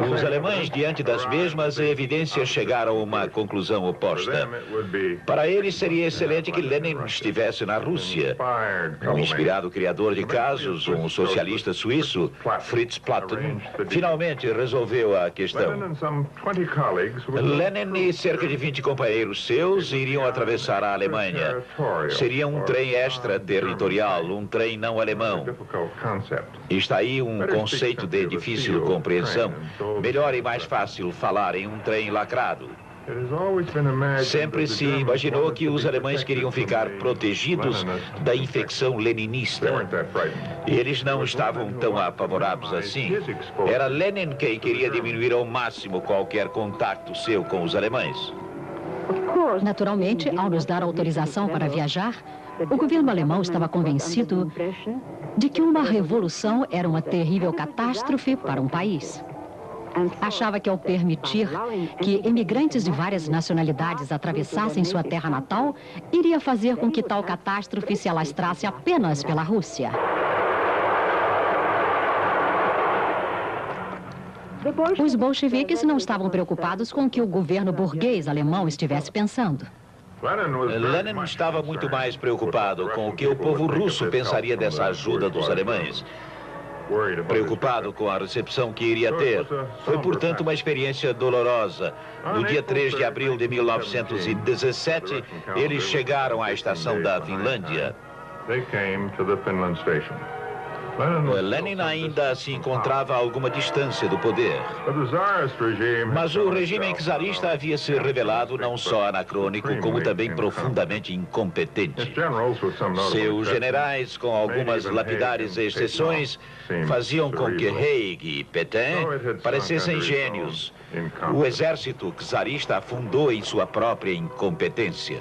Os alemães, diante das mesmas evidências, chegaram a uma conclusão oposta. Para eles, seria excelente que Lenin estivesse na Rússia. Um inspirado criador de casos, um socialista suíço, Fritz Platten, finalmente resolveu a questão. Lenin e cerca de 20 companheiros seus iriam atravessar a Alemanha. Seria um trem extraterritorial, um trem não alemão. Está aí um conceito de difícil compreensão. Melhor e mais fácil falar em um trem lacrado. Sempre se imaginou que os alemães queriam ficar protegidos da infecção leninista. Eles não estavam tão apavorados assim. Era Lenin quem queria diminuir ao máximo qualquer contato seu com os alemães. Naturalmente, ao nos dar autorização para viajar, o governo alemão estava convencido de que uma revolução era uma terrível catástrofe para um país. Achava que ao permitir que imigrantes de várias nacionalidades atravessassem sua terra natal, iria fazer com que tal catástrofe se alastrasse apenas pela Rússia. Os bolcheviques não estavam preocupados com o que o governo burguês alemão estivesse pensando. Lenin estava muito mais preocupado com o que o povo russo pensaria dessa ajuda dos alemães. Preocupado com a recepção que iria ter. Foi, portanto, uma experiência dolorosa. No dia 3 de abril de 1917, eles chegaram à estação da Finlândia. Lenin ainda se encontrava a alguma distância do poder. Mas o regime czarista havia se revelado não só anacrônico, como também profundamente incompetente. Seus generais, com algumas lapidares exceções, faziam com que Haig e Pétain parecessem gênios. O exército czarista afundou em sua própria incompetência.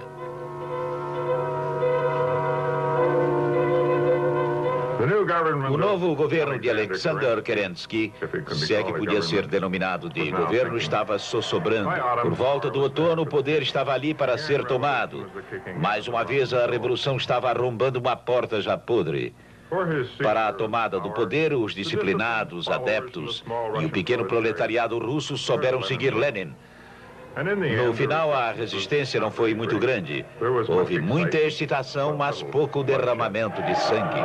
O novo governo de Alexander Kerensky, se é que podia ser denominado de governo, estava sossobrando. Por volta do outono, o poder estava ali para ser tomado. Mais uma vez, a revolução estava arrombando uma porta já podre. Para a tomada do poder, os disciplinados, adeptos e o pequeno proletariado russo souberam seguir Lenin. No final, a resistência não foi muito grande. Houve muita excitação, mas pouco derramamento de sangue.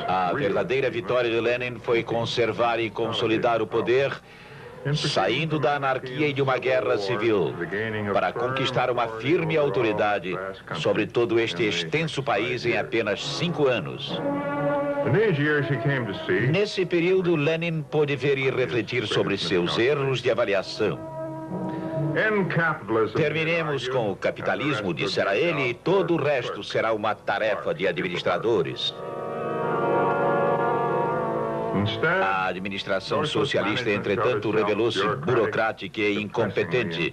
A verdadeira vitória de Lenin foi conservar e consolidar o poder, saindo da anarquia e de uma guerra civil, para conquistar uma firme autoridade sobre todo este extenso país em apenas 5 anos. Nesse período, Lenin pôde ver e refletir sobre seus erros de avaliação. Terminemos com o capitalismo, dissera ele, e todo o resto será uma tarefa de administradores. A administração socialista, entretanto, revelou-se burocrática e incompetente.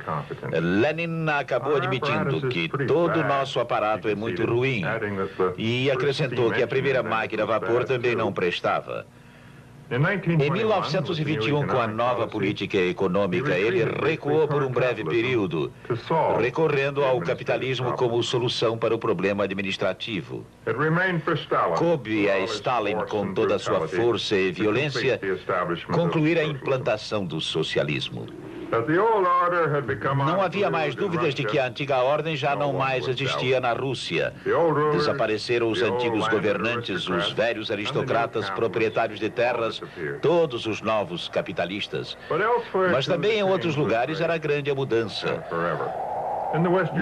Lenin acabou admitindo que todo o nosso aparato é muito ruim e acrescentou que a primeira máquina a vapor também não prestava. Em 1921, com a nova política econômica, ele recuou por um breve período, recorrendo ao capitalismo como solução para o problema administrativo. Coube a Stalin, com toda a sua força e violência, concluir a implantação do socialismo. Não havia mais dúvidas de que a antiga ordem já não mais existia na Rússia. Desapareceram os antigos governantes, os velhos aristocratas proprietários de terras, todos os novos capitalistas. Mas também em outros lugares era grande a mudança.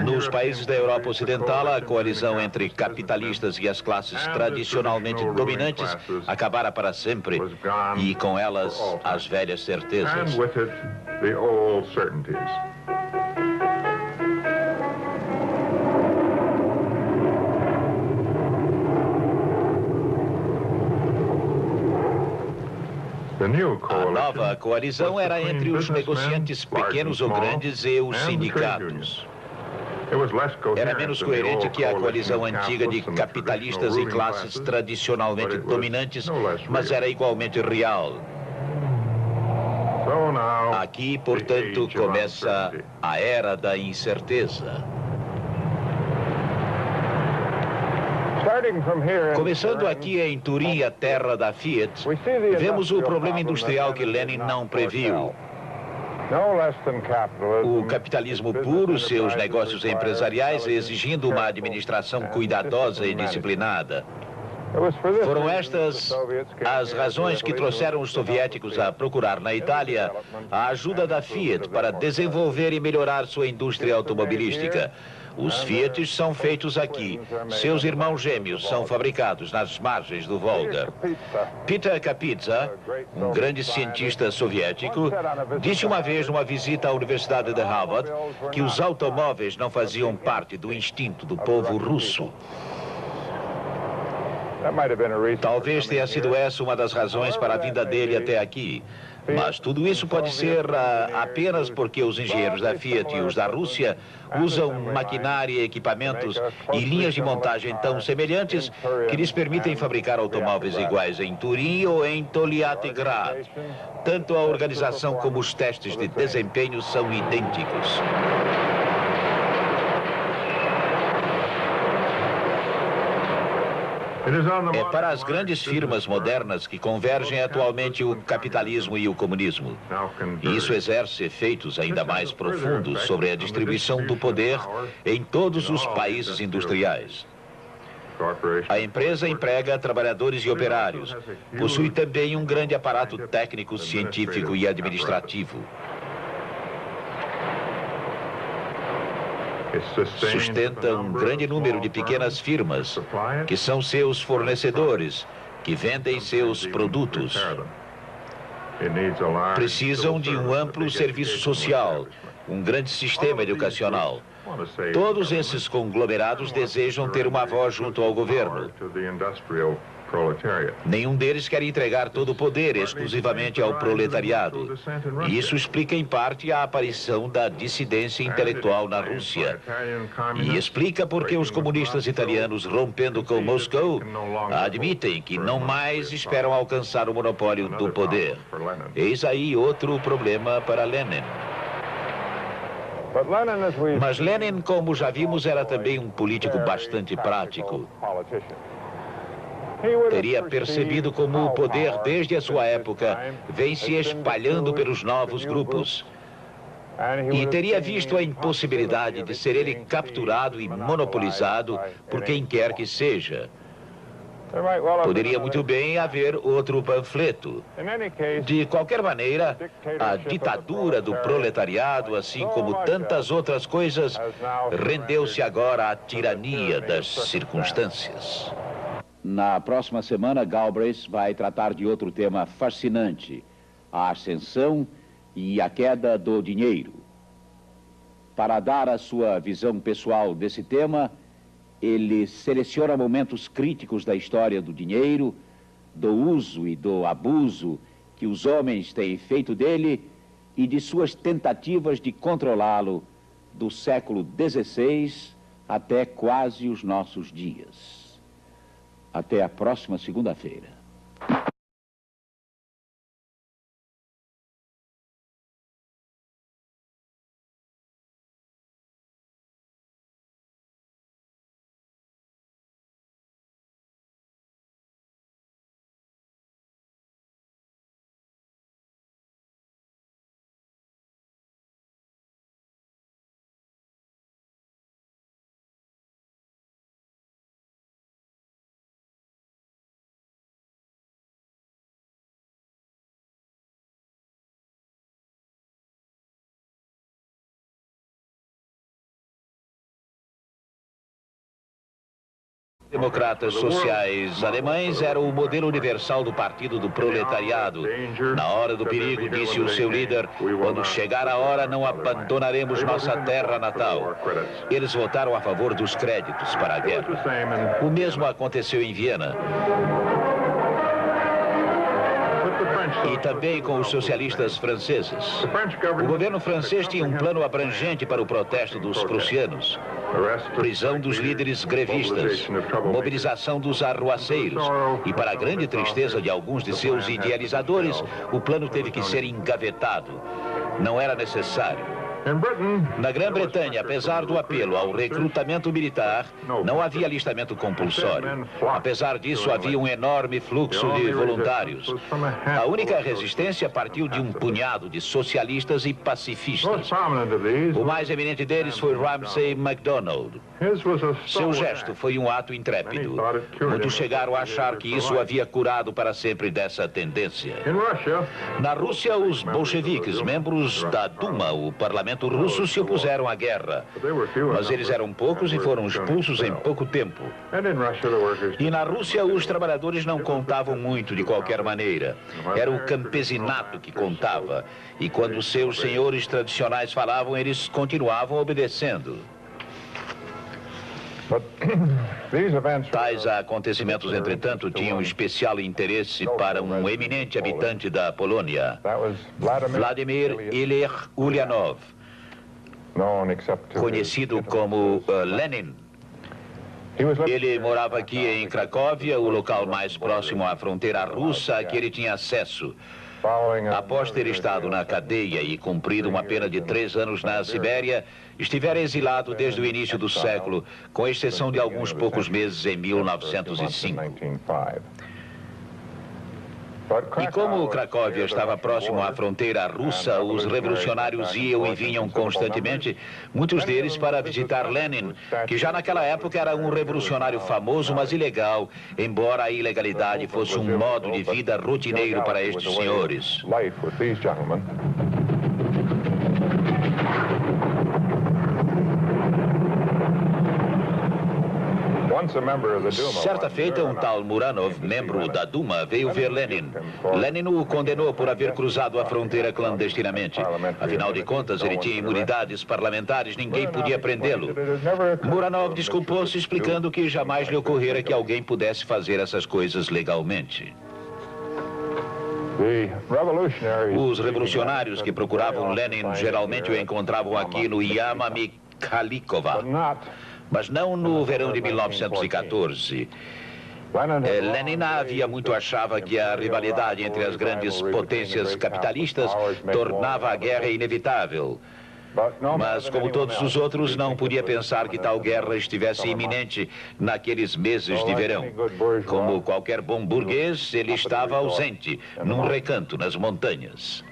Nos países da Europa Ocidental, a coalizão entre capitalistas e as classes tradicionalmente dominantes acabara para sempre, e com elas as velhas certezas. A nova coalizão era entre os negociantes pequenos ou grandes e os sindicatos. Era menos coerente que a coalizão antiga de capitalistas e classes tradicionalmente dominantes, mas era igualmente real. Aqui, portanto, começa a era da incerteza. Começando aqui em Turim, a terra da Fiat, vemos o problema industrial que Lenin não previu. O capitalismo puro, seus negócios empresariais exigindo uma administração cuidadosa e disciplinada. Foram estas as razões que trouxeram os soviéticos a procurar na Itália a ajuda da Fiat para desenvolver e melhorar sua indústria automobilística. Os Fiats são feitos aqui. Seus irmãos gêmeos são fabricados nas margens do Volga. Peter Kapitsa, um grande cientista soviético, disse uma vez numa visita à Universidade de Harvard que os automóveis não faziam parte do instinto do povo russo. Talvez tenha sido essa uma das razões para a vinda dele até aqui. Mas tudo isso pode ser apenas porque os engenheiros da Fiat e os da Rússia usam maquinária, equipamentos e linhas de montagem tão semelhantes que lhes permitem fabricar automóveis iguais em Turim ou em Toliatgrad. Tanto a organização como os testes de desempenho são idênticos. É para as grandes firmas modernas que convergem atualmente o capitalismo e o comunismo. E isso exerce efeitos ainda mais profundos sobre a distribuição do poder em todos os países industriais. A empresa emprega trabalhadores e operários. Possui também um grande aparato técnico, científico e administrativo. Sustenta um grande número de pequenas firmas, que são seus fornecedores, que vendem seus produtos. Precisam de um amplo serviço social, um grande sistema educacional. Todos esses conglomerados desejam ter uma voz junto ao governo. Nenhum deles quer entregar todo o poder exclusivamente ao proletariado. E isso explica, em parte, a aparição da dissidência intelectual na Rússia. E explica por que os comunistas italianos, rompendo com Moscou, admitem que não mais esperam alcançar o monopólio do poder. Eis aí outro problema para Lenin. Mas Lenin, como já vimos, era também um político bastante prático. Teria percebido como o poder, desde a sua época, vem se espalhando pelos novos grupos. E teria visto a impossibilidade de ser ele capturado e monopolizado por quem quer que seja. Poderia muito bem haver outro panfleto. De qualquer maneira, a ditadura do proletariado, assim como tantas outras coisas, rendeu-se agora à tirania das circunstâncias. Na próxima semana, Galbraith vai tratar de outro tema fascinante, a ascensão e a queda do dinheiro. Para dar a sua visão pessoal desse tema, ele seleciona momentos críticos da história do dinheiro, do uso e do abuso que os homens têm feito dele e de suas tentativas de controlá-lo do século XVI até quase os nossos dias. Até a próxima segunda-feira. Democratas sociais alemães eram o modelo universal do partido do proletariado. Na hora do perigo, disse o seu líder, quando chegar a hora não abandonaremos nossa terra natal. Eles votaram a favor dos créditos para a guerra. O mesmo aconteceu em Viena. E também com os socialistas franceses. O governo francês tinha um plano abrangente para o protesto dos prussianos. Prisão dos líderes grevistas, mobilização dos arruaceiros. E para a grande tristeza de alguns de seus idealizadores, o plano teve que ser engavetado. Não era necessário. Na Grã-Bretanha, apesar do apelo ao recrutamento militar, não havia alistamento compulsório. Apesar disso, havia um enorme fluxo de voluntários. A única resistência partiu de um punhado de socialistas e pacifistas. O mais eminente deles foi Ramsay MacDonald. Seu gesto foi um ato intrépido. Muitos chegaram a achar que isso o havia curado para sempre dessa tendência. Na Rússia, os bolcheviques, membros da Duma, o parlamento russo, se opuseram à guerra. Mas eles eram poucos e foram expulsos em pouco tempo. E na Rússia, os trabalhadores não contavam muito de qualquer maneira. Era o campesinato que contava. E quando seus senhores tradicionais falavam, eles continuavam obedecendo. Tais acontecimentos, entretanto, tinham especial interesse para um eminente habitante da Polônia, Vladimir Ilyich Ulyanov, conhecido como Lenin. Ele morava aqui em Cracóvia, o local mais próximo à fronteira russa a que ele tinha acesso. Após ter estado na cadeia e cumprido uma pena de 3 anos na Sibéria, estivera exilado desde o início do século, com exceção de alguns poucos meses em 1905. E como Cracóvia estava próximo à fronteira russa, os revolucionários iam e vinham constantemente, muitos deles para visitar Lenin, que já naquela época era um revolucionário famoso, mas ilegal, embora a ilegalidade fosse um modo de vida rotineiro para estes senhores. Certa feita, um tal Muranov, membro da Duma, veio ver Lenin. Lenin o condenou por haver cruzado a fronteira clandestinamente. Afinal de contas, ele tinha imunidades parlamentares, ninguém podia prendê-lo. Muranov desculpou-se, explicando que jamais lhe ocorrera que alguém pudesse fazer essas coisas legalmente. Os revolucionários que procuravam Lenin geralmente o encontravam aqui no Yama Mikhalikova, mas não no verão de 1914. Lenin havia muito achava que a rivalidade entre as grandes potências capitalistas tornava a guerra inevitável. Mas, como todos os outros, não podia pensar que tal guerra estivesse iminente naqueles meses de verão. Como qualquer bom burguês, ele estava ausente, num recanto nas montanhas.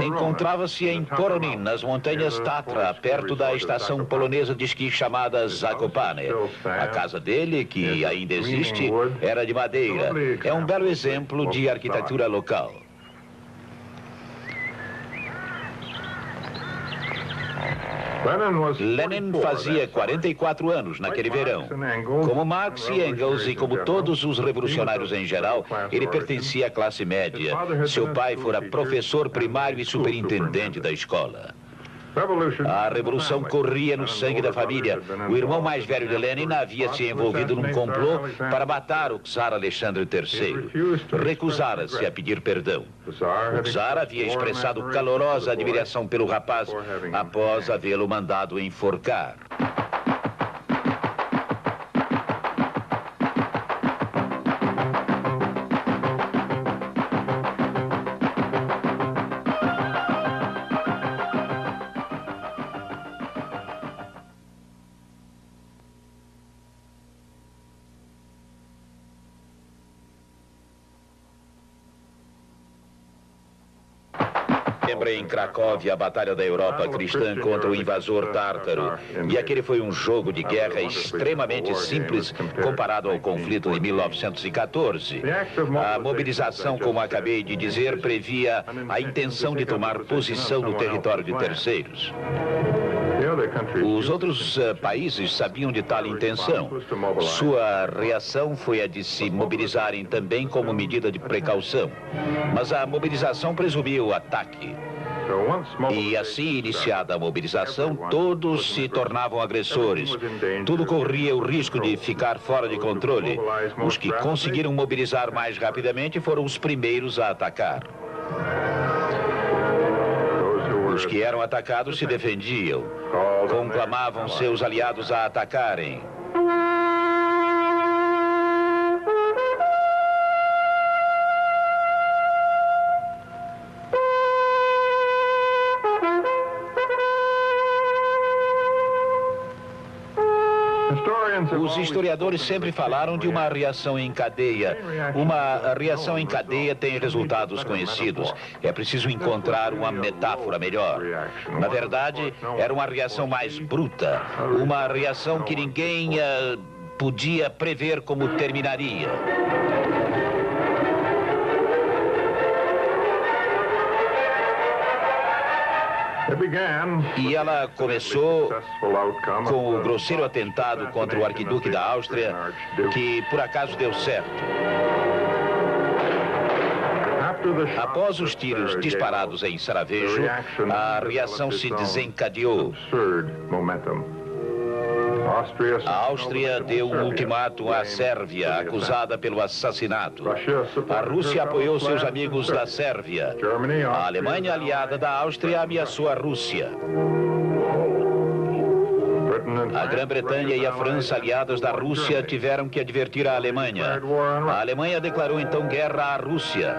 Encontrava-se em Poronin, nas montanhas Tatra, perto da estação polonesa de esqui chamada Zakopane. A casa dele, que ainda existe, era de madeira. É um belo exemplo de arquitetura local. Lenin fazia 44 anos naquele verão. Como Marx e Engels e como todos os revolucionários em geral, ele pertencia à classe média. Seu pai fora professor primário e superintendente da escola. A revolução corria no sangue da família. O irmão mais velho de Lenin havia se envolvido num complô para matar o czar Alexandre III. Recusara-se a pedir perdão. O czar havia expressado calorosa admiração pelo rapaz após havê-lo mandado enforcar. Em Cracóvia, a Batalha da Europa Cristã contra o invasor tártaro. E aquele foi um jogo de guerra extremamente simples comparado ao conflito de 1914. A mobilização, como acabei de dizer, previa a intenção de tomar posição no território de terceiros. Os outros países sabiam de tal intenção. Sua reação foi a de se mobilizarem também como medida de precaução. Mas a mobilização presumia o ataque. E assim, iniciada a mobilização, todos se tornavam agressores. Tudo corria o risco de ficar fora de controle. Os que conseguiram mobilizar mais rapidamente foram os primeiros a atacar. Os que eram atacados se defendiam. Conclamavam seus aliados a atacarem. Os historiadores sempre falaram de uma reação em cadeia. Uma reação em cadeia tem resultados conhecidos. É preciso encontrar uma metáfora melhor. Na verdade, era uma reação mais bruta. Uma reação que ninguém podia prever como terminaria. E ela começou com o grosseiro atentado contra o arquiduque da Áustria, que por acaso deu certo. Após os tiros disparados em Sarajevo, a reação se desencadeou. A Áustria deu um ultimato à Sérvia, acusada pelo assassinato. A Rússia apoiou seus amigos da Sérvia. A Alemanha, aliada da Áustria, ameaçou a Rússia. A Grã-Bretanha e a França, aliadas da Rússia, tiveram que advertir a Alemanha. A Alemanha declarou então guerra à Rússia.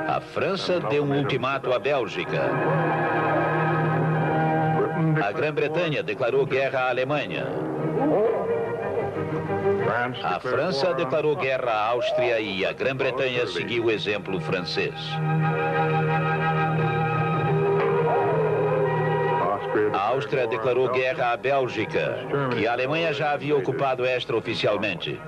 A França deu um ultimato à Bélgica. A Grã-Bretanha declarou guerra à Alemanha. A França declarou guerra à Áustria e a Grã-Bretanha seguiu o exemplo francês. A Áustria declarou guerra à Bélgica, que a Alemanha já havia ocupado extraoficialmente.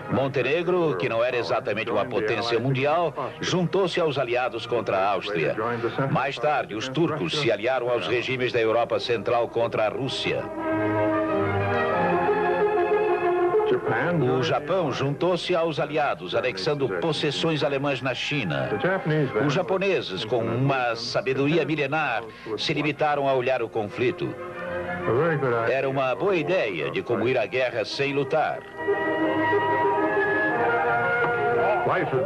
Montenegro, que não era exatamente uma potência mundial, juntou-se aos aliados contra a Áustria. Mais tarde, os turcos se aliaram aos regimes da Europa Central contra a Rússia. O Japão juntou-se aos aliados, anexando possessões alemãs na China. Os japoneses, com uma sabedoria milenar, se limitaram a olhar o conflito. Era uma boa ideia de como ir à guerra sem lutar.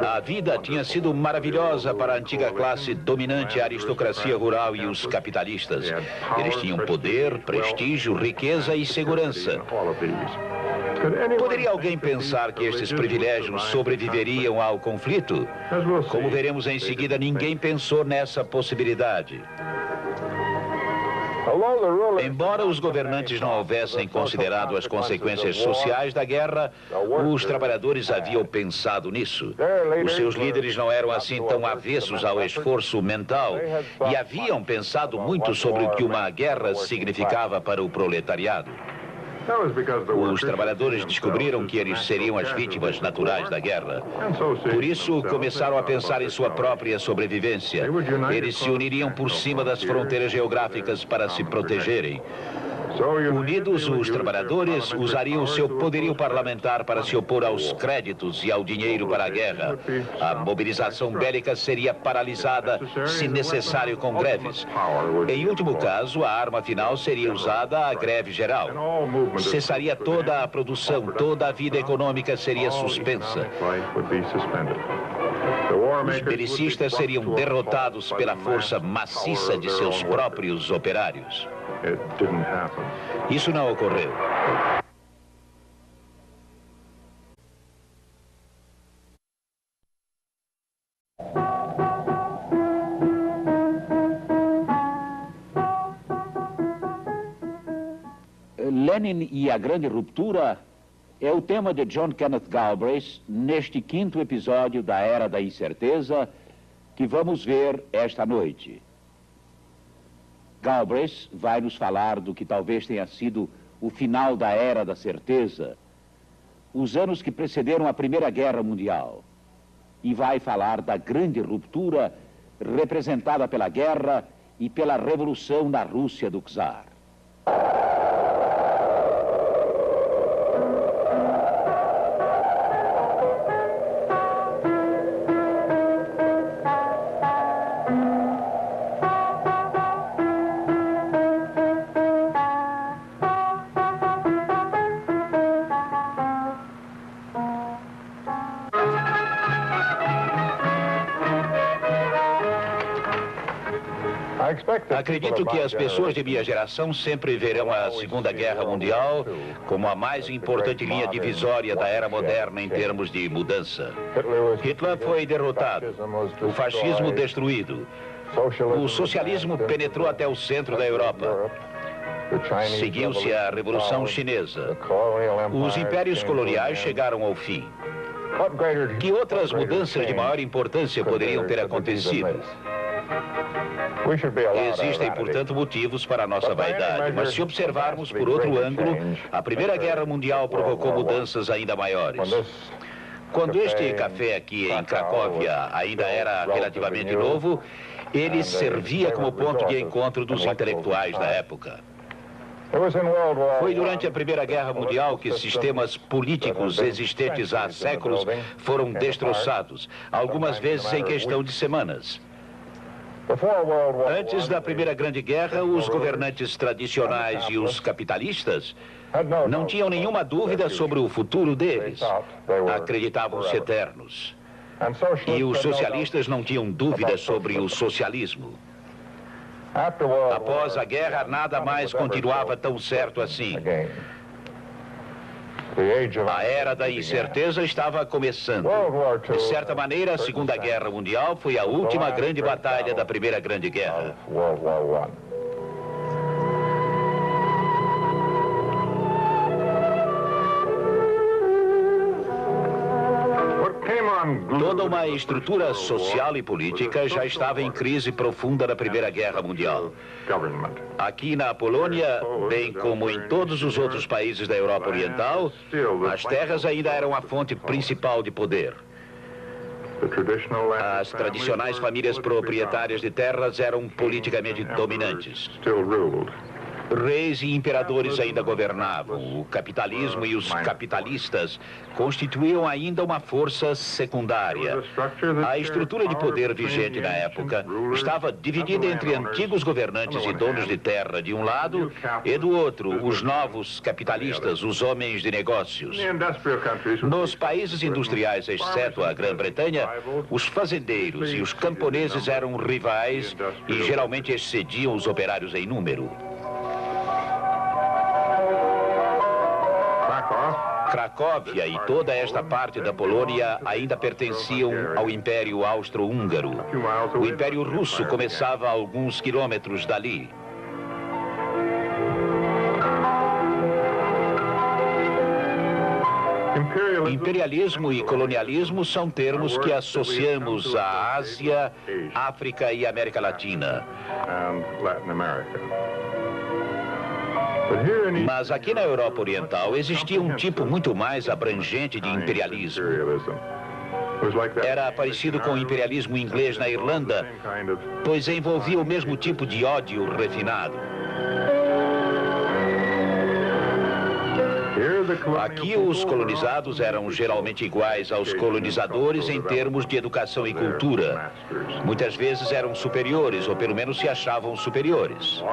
A vida tinha sido maravilhosa para a antiga classe dominante, a aristocracia rural e os capitalistas. Eles tinham poder, prestígio, riqueza e segurança. Poderia alguém pensar que estes privilégios sobreviveriam ao conflito? Como veremos em seguida, ninguém pensou nessa possibilidade. Embora os governantes não houvessem considerado as consequências sociais da guerra, os trabalhadores haviam pensado nisso. Os seus líderes não eram assim tão avessos ao esforço mental e haviam pensado muito sobre o que uma guerra significava para o proletariado. Os trabalhadores descobriram que eles seriam as vítimas naturais da guerra. Por isso, começaram a pensar em sua própria sobrevivência. Eles se uniriam por cima das fronteiras geográficas para se protegerem. Unidos, os trabalhadores usariam o seu poderio parlamentar para se opor aos créditos e ao dinheiro para a guerra. A mobilização bélica seria paralisada, se necessário, com greves. Em último caso, a arma final seria usada, a greve geral. Cessaria toda a produção, toda a vida econômica seria suspensa. Os belicistas seriam derrotados pela força maciça de seus próprios operários. Isso não ocorreu. Lenin e a Grande Ruptura é o tema de John Kenneth Galbraith neste 5º episódio da Era da Incerteza que vamos ver esta noite. Galbraith vai nos falar do que talvez tenha sido o final da Era da Certeza, os anos que precederam a Primeira Guerra Mundial, e vai falar da grande ruptura representada pela guerra e pela revolução na Rússia do Czar. Acredito que as pessoas de minha geração sempre verão a Segunda Guerra Mundial como a mais importante linha divisória da era moderna em termos de mudança. Hitler foi derrotado, o fascismo destruído, o socialismo penetrou até o centro da Europa. Seguiu-se a Revolução Chinesa. Os impérios coloniais chegaram ao fim. Que outras mudanças de maior importância poderiam ter acontecido? Existem, portanto, motivos para a nossa vaidade, mas se observarmos por outro ângulo, a Primeira Guerra Mundial provocou mudanças ainda maiores. Quando este café aqui em Cracóvia ainda era relativamente novo, ele servia como ponto de encontro dos intelectuais da época. Foi durante a Primeira Guerra Mundial que sistemas políticos existentes há séculos foram destroçados, algumas vezes em questão de semanas. Antes da Primeira Grande Guerra, os governantes tradicionais e os capitalistas não tinham nenhuma dúvida sobre o futuro deles. Acreditavam-se eternos. E os socialistas não tinham dúvida sobre o socialismo. Após a guerra, nada mais continuava tão certo assim. A era da incerteza estava começando. De certa maneira, a Segunda Guerra Mundial foi a última grande batalha da Primeira Grande Guerra. Toda uma estrutura social e política já estava em crise profunda na Primeira Guerra Mundial. Aqui na Polônia, bem como em todos os outros países da Europa Oriental, as terras ainda eram a fonte principal de poder. As tradicionais famílias proprietárias de terras eram politicamente dominantes. Reis e imperadores ainda governavam. O capitalismo e os capitalistas constituíam ainda uma força secundária. A estrutura de poder vigente na época estava dividida entre antigos governantes e donos de terra de um lado e do outro, os novos capitalistas, os homens de negócios. Nos países industriais, exceto a Grã-Bretanha, os fazendeiros e os camponeses eram rivais e geralmente excediam os operários em número. Cracóvia e toda esta parte da Polônia ainda pertenciam ao Império Austro-Húngaro. O Império Russo começava a alguns quilômetros dali. Imperialismo e colonialismo são termos que associamos à Ásia, África e América Latina. Mas aqui na Europa Oriental existia um tipo muito mais abrangente de imperialismo. Era parecido com o imperialismo inglês na Irlanda, pois envolvia o mesmo tipo de ódio refinado. Aqui os colonizados eram geralmente iguais aos colonizadores em termos de educação e cultura. Muitas vezes eram superiores, ou pelo menos se achavam superiores.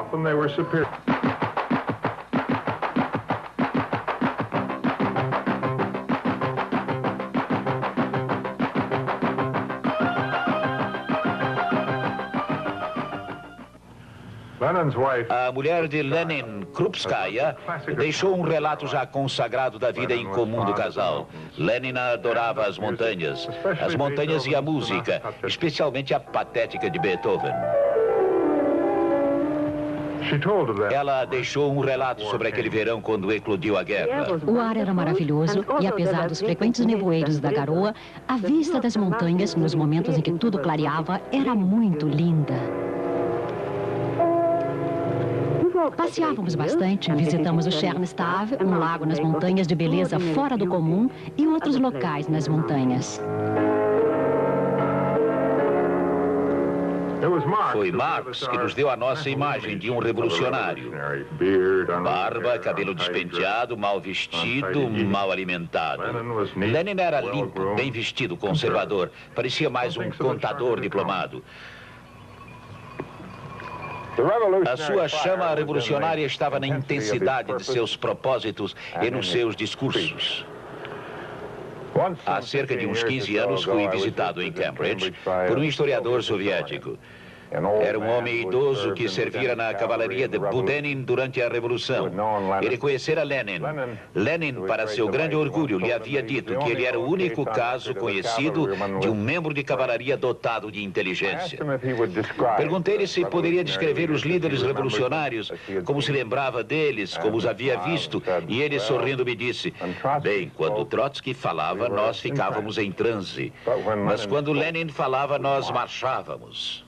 A mulher de Lenin, Krupskaya, deixou um relato já consagrado da vida em comum do casal. Lenin adorava as montanhas e a música, especialmente a patética de Beethoven. Ela deixou um relato sobre aquele verão quando eclodiu a guerra. O ar era maravilhoso e, apesar dos frequentes nevoeiros da garoa, a vista das montanhas, nos momentos em que tudo clareava, era muito linda. Passeávamos bastante, visitamos o Chernistav, um lago nas montanhas de beleza fora do comum, e outros locais nas montanhas. Foi Marx que nos deu a nossa imagem de um revolucionário. Barba, cabelo despenteado, mal vestido, mal alimentado. Lenin era limpo, bem vestido, conservador. Parecia mais um contador diplomado. A sua chama revolucionária estava na intensidade de seus propósitos e nos seus discursos. Há cerca de uns 15 anos fui visitado em Cambridge por um historiador soviético. Era um homem idoso que servira na cavalaria de Budenin durante a Revolução. Ele conhecera Lenin. Lenin, para seu grande orgulho, lhe havia dito que ele era o único caso conhecido de um membro de cavalaria dotado de inteligência. Perguntei-lhe se poderia descrever os líderes revolucionários, como se lembrava deles, como os havia visto, e ele, sorrindo, me disse: bem, quando Trotsky falava, nós ficávamos em transe, mas quando Lenin falava, nós marchávamos.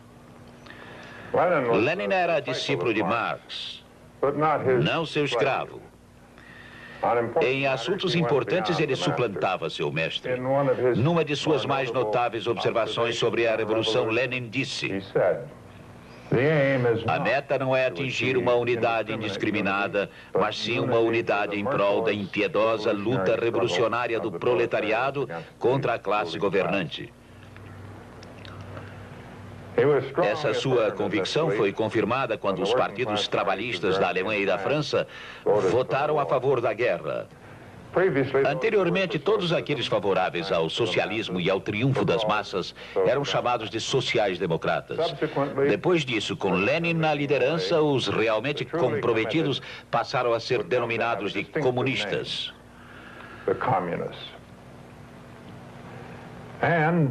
Lenin era discípulo de Marx, não seu escravo. Em assuntos importantes, ele suplantava seu mestre. Numa de suas mais notáveis observações sobre a Revolução, Lenin disse: a meta não é atingir uma unidade indiscriminada, mas sim uma unidade em prol da impiedosa luta revolucionária do proletariado contra a classe governante. Essa sua convicção foi confirmada quando os partidos trabalhistas da Alemanha e da França votaram a favor da guerra. Anteriormente, todos aqueles favoráveis ao socialismo e ao triunfo das massas eram chamados de sociais-democratas. Depois disso, com Lenin na liderança, os realmente comprometidos passaram a ser denominados de comunistas.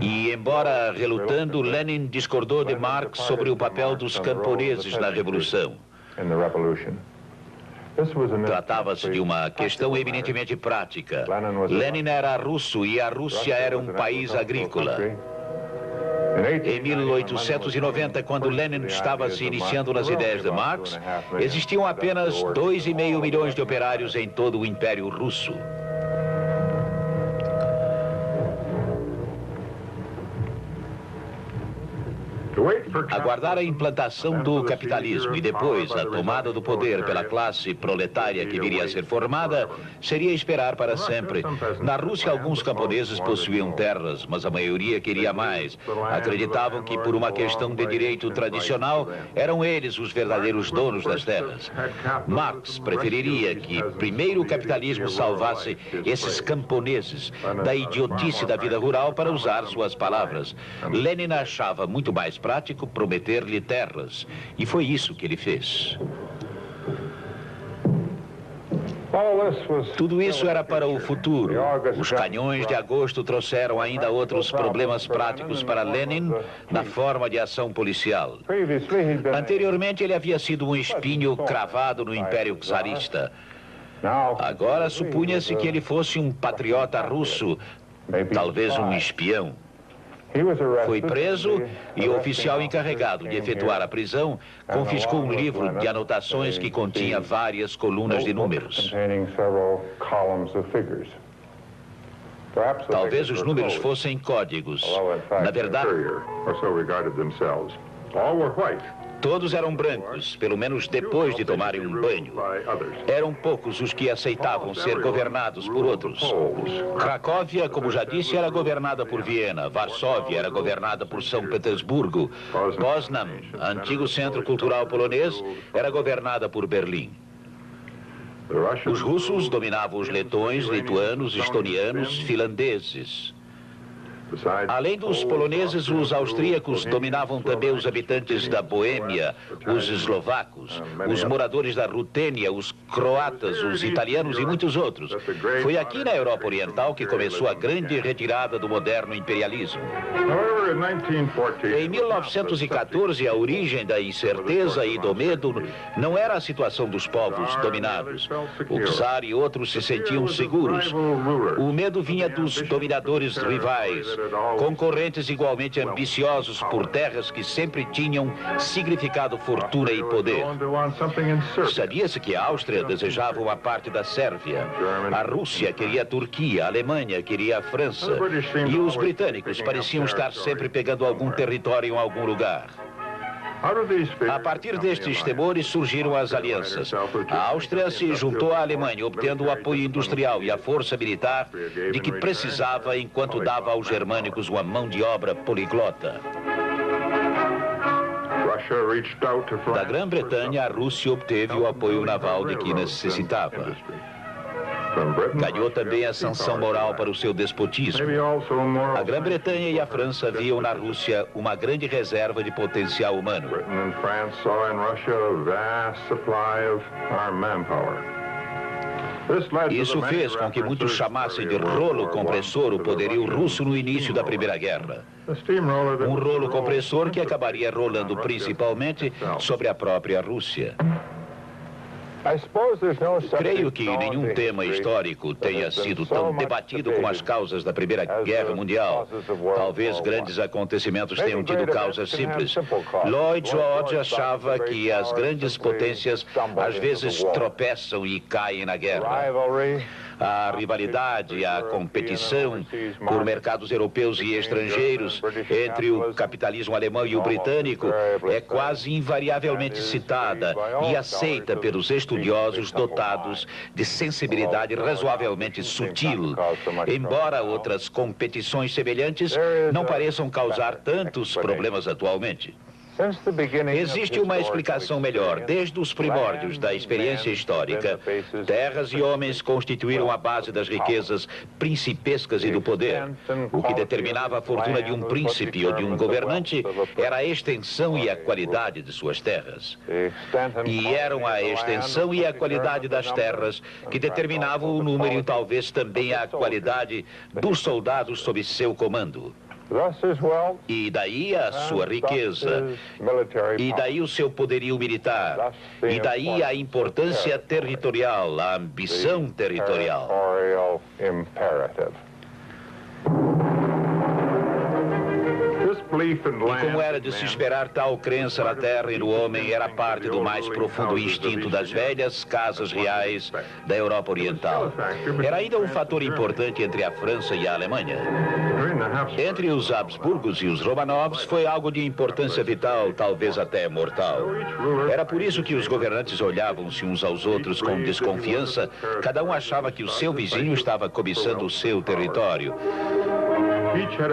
E, embora relutando, Lenin discordou de Marx sobre o papel dos camponeses na Revolução. Tratava-se de uma questão eminentemente prática. Lenin era russo e a Rússia era um país agrícola. Em 1890, quando Lenin estava se iniciando nas ideias de Marx, existiam apenas 2,5 milhões de operários em todo o Império Russo. Aguardar a implantação do capitalismo e depois a tomada do poder pela classe proletária que viria a ser formada seria esperar para sempre. Na Rússia, alguns camponeses possuíam terras, mas a maioria queria mais. Acreditavam que, por uma questão de direito tradicional, eram eles os verdadeiros donos das terras. Marx preferiria que primeiro o capitalismo salvasse esses camponeses da idiotice da vida rural, para usar suas palavras. Lenin achava muito mais prático prometer-lhe terras, e foi isso que ele fez. Tudo isso era para o futuro. Os canhões de agosto trouxeram ainda outros problemas práticos para Lenin na forma de ação policial. Anteriormente, ele havia sido um espinho cravado no Império Czarista. Agora, supunha-se que ele fosse um patriota russo, talvez um espião. Foi preso e o oficial encarregado de efetuar a prisão confiscou um livro de anotações que continha várias colunas de números. Talvez os números fossem códigos. Na verdade, todos eram brancos, pelo menos depois de tomarem um banho. Eram poucos os que aceitavam ser governados por outros. Cracóvia, como já disse, era governada por Viena. Varsóvia era governada por São Petersburgo. Poznań, antigo centro cultural polonês, era governada por Berlim. Os russos dominavam os letões, lituanos, estonianos, finlandeses. Além dos poloneses, os austríacos dominavam também os habitantes da Boêmia, os eslovacos, os moradores da Rutênia, os croatas, os italianos e muitos outros. Foi aqui na Europa Oriental que começou a grande retirada do moderno imperialismo. Em 1914, a origem da incerteza e do medo não era a situação dos povos dominados. O czar e outros se sentiam seguros. O medo vinha dos dominadores rivais, concorrentes igualmente ambiciosos por terras que sempre tinham significado fortuna e poder. Sabia-se que a Áustria desejava uma parte da Sérvia, a Rússia queria a Turquia, a Alemanha queria a França, e os britânicos pareciam estar sempre pegando algum território em algum lugar. A partir destes temores surgiram as alianças. A Áustria se juntou à Alemanha, obtendo o apoio industrial e a força militar de que precisava, enquanto dava aos germânicos uma mão de obra poliglota. Da Grã-Bretanha, a Rússia obteve o apoio naval de que necessitava. Ganhou também a sanção moral para o seu despotismo. A Grã-Bretanha e a França viam na Rússia uma grande reserva de potencial humano. Isso fez com que muitos chamassem de rolo compressor o poderio russo no início da Primeira Guerra. Um rolo compressor que acabaria rolando principalmente sobre a própria Rússia. Creio que nenhum tema histórico tenha sido tão debatido como as causas da Primeira Guerra Mundial. Talvez grandes acontecimentos tenham tido causas simples. Lloyd George achava que as grandes potências às vezes tropeçam e caem na guerra. A rivalidade, a competição por mercados europeus e estrangeiros entre o capitalismo alemão e o britânico é quase invariavelmente citada e aceita pelos estudiosos dotados de sensibilidade razoavelmente sutil, embora outras competições semelhantes não pareçam causar tantos problemas atualmente. Existe uma explicação melhor. Desde os primórdios da experiência histórica, terras e homens constituíram a base das riquezas principescas e do poder. O que determinava a fortuna de um príncipe ou de um governante era a extensão e a qualidade de suas terras. E eram a extensão e a qualidade das terras que determinavam o número e talvez também a qualidade dos soldados sob seu comando. E daí a sua riqueza, e daí o seu poderio militar, e daí a importância territorial, a ambição territorial. E como era de se esperar, tal crença na terra e no homem era parte do mais profundo instinto das velhas casas reais da Europa Oriental. Era ainda um fator importante entre a França e a Alemanha. Entre os Habsburgos e os Romanovs foi algo de importância vital, talvez até mortal. Era por isso que os governantes olhavam-se uns aos outros com desconfiança. Cada um achava que o seu vizinho estava cobiçando o seu território.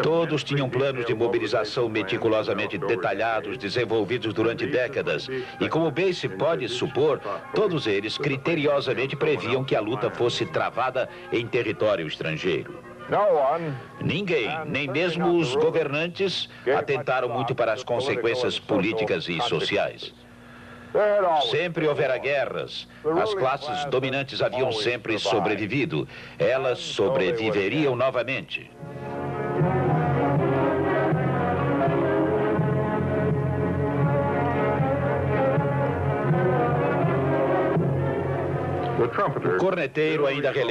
Todos tinham planos de mobilização meticulosamente detalhados, desenvolvidos durante décadas. E como bem se pode supor, todos eles criteriosamente previam que a luta fosse travada em território estrangeiro. Ninguém, nem mesmo os governantes, atentaram muito para as consequências políticas e sociais. Sempre houvera guerras. As classes dominantes haviam sempre sobrevivido. Elas sobreviveriam novamente. O corneteiro ainda relembra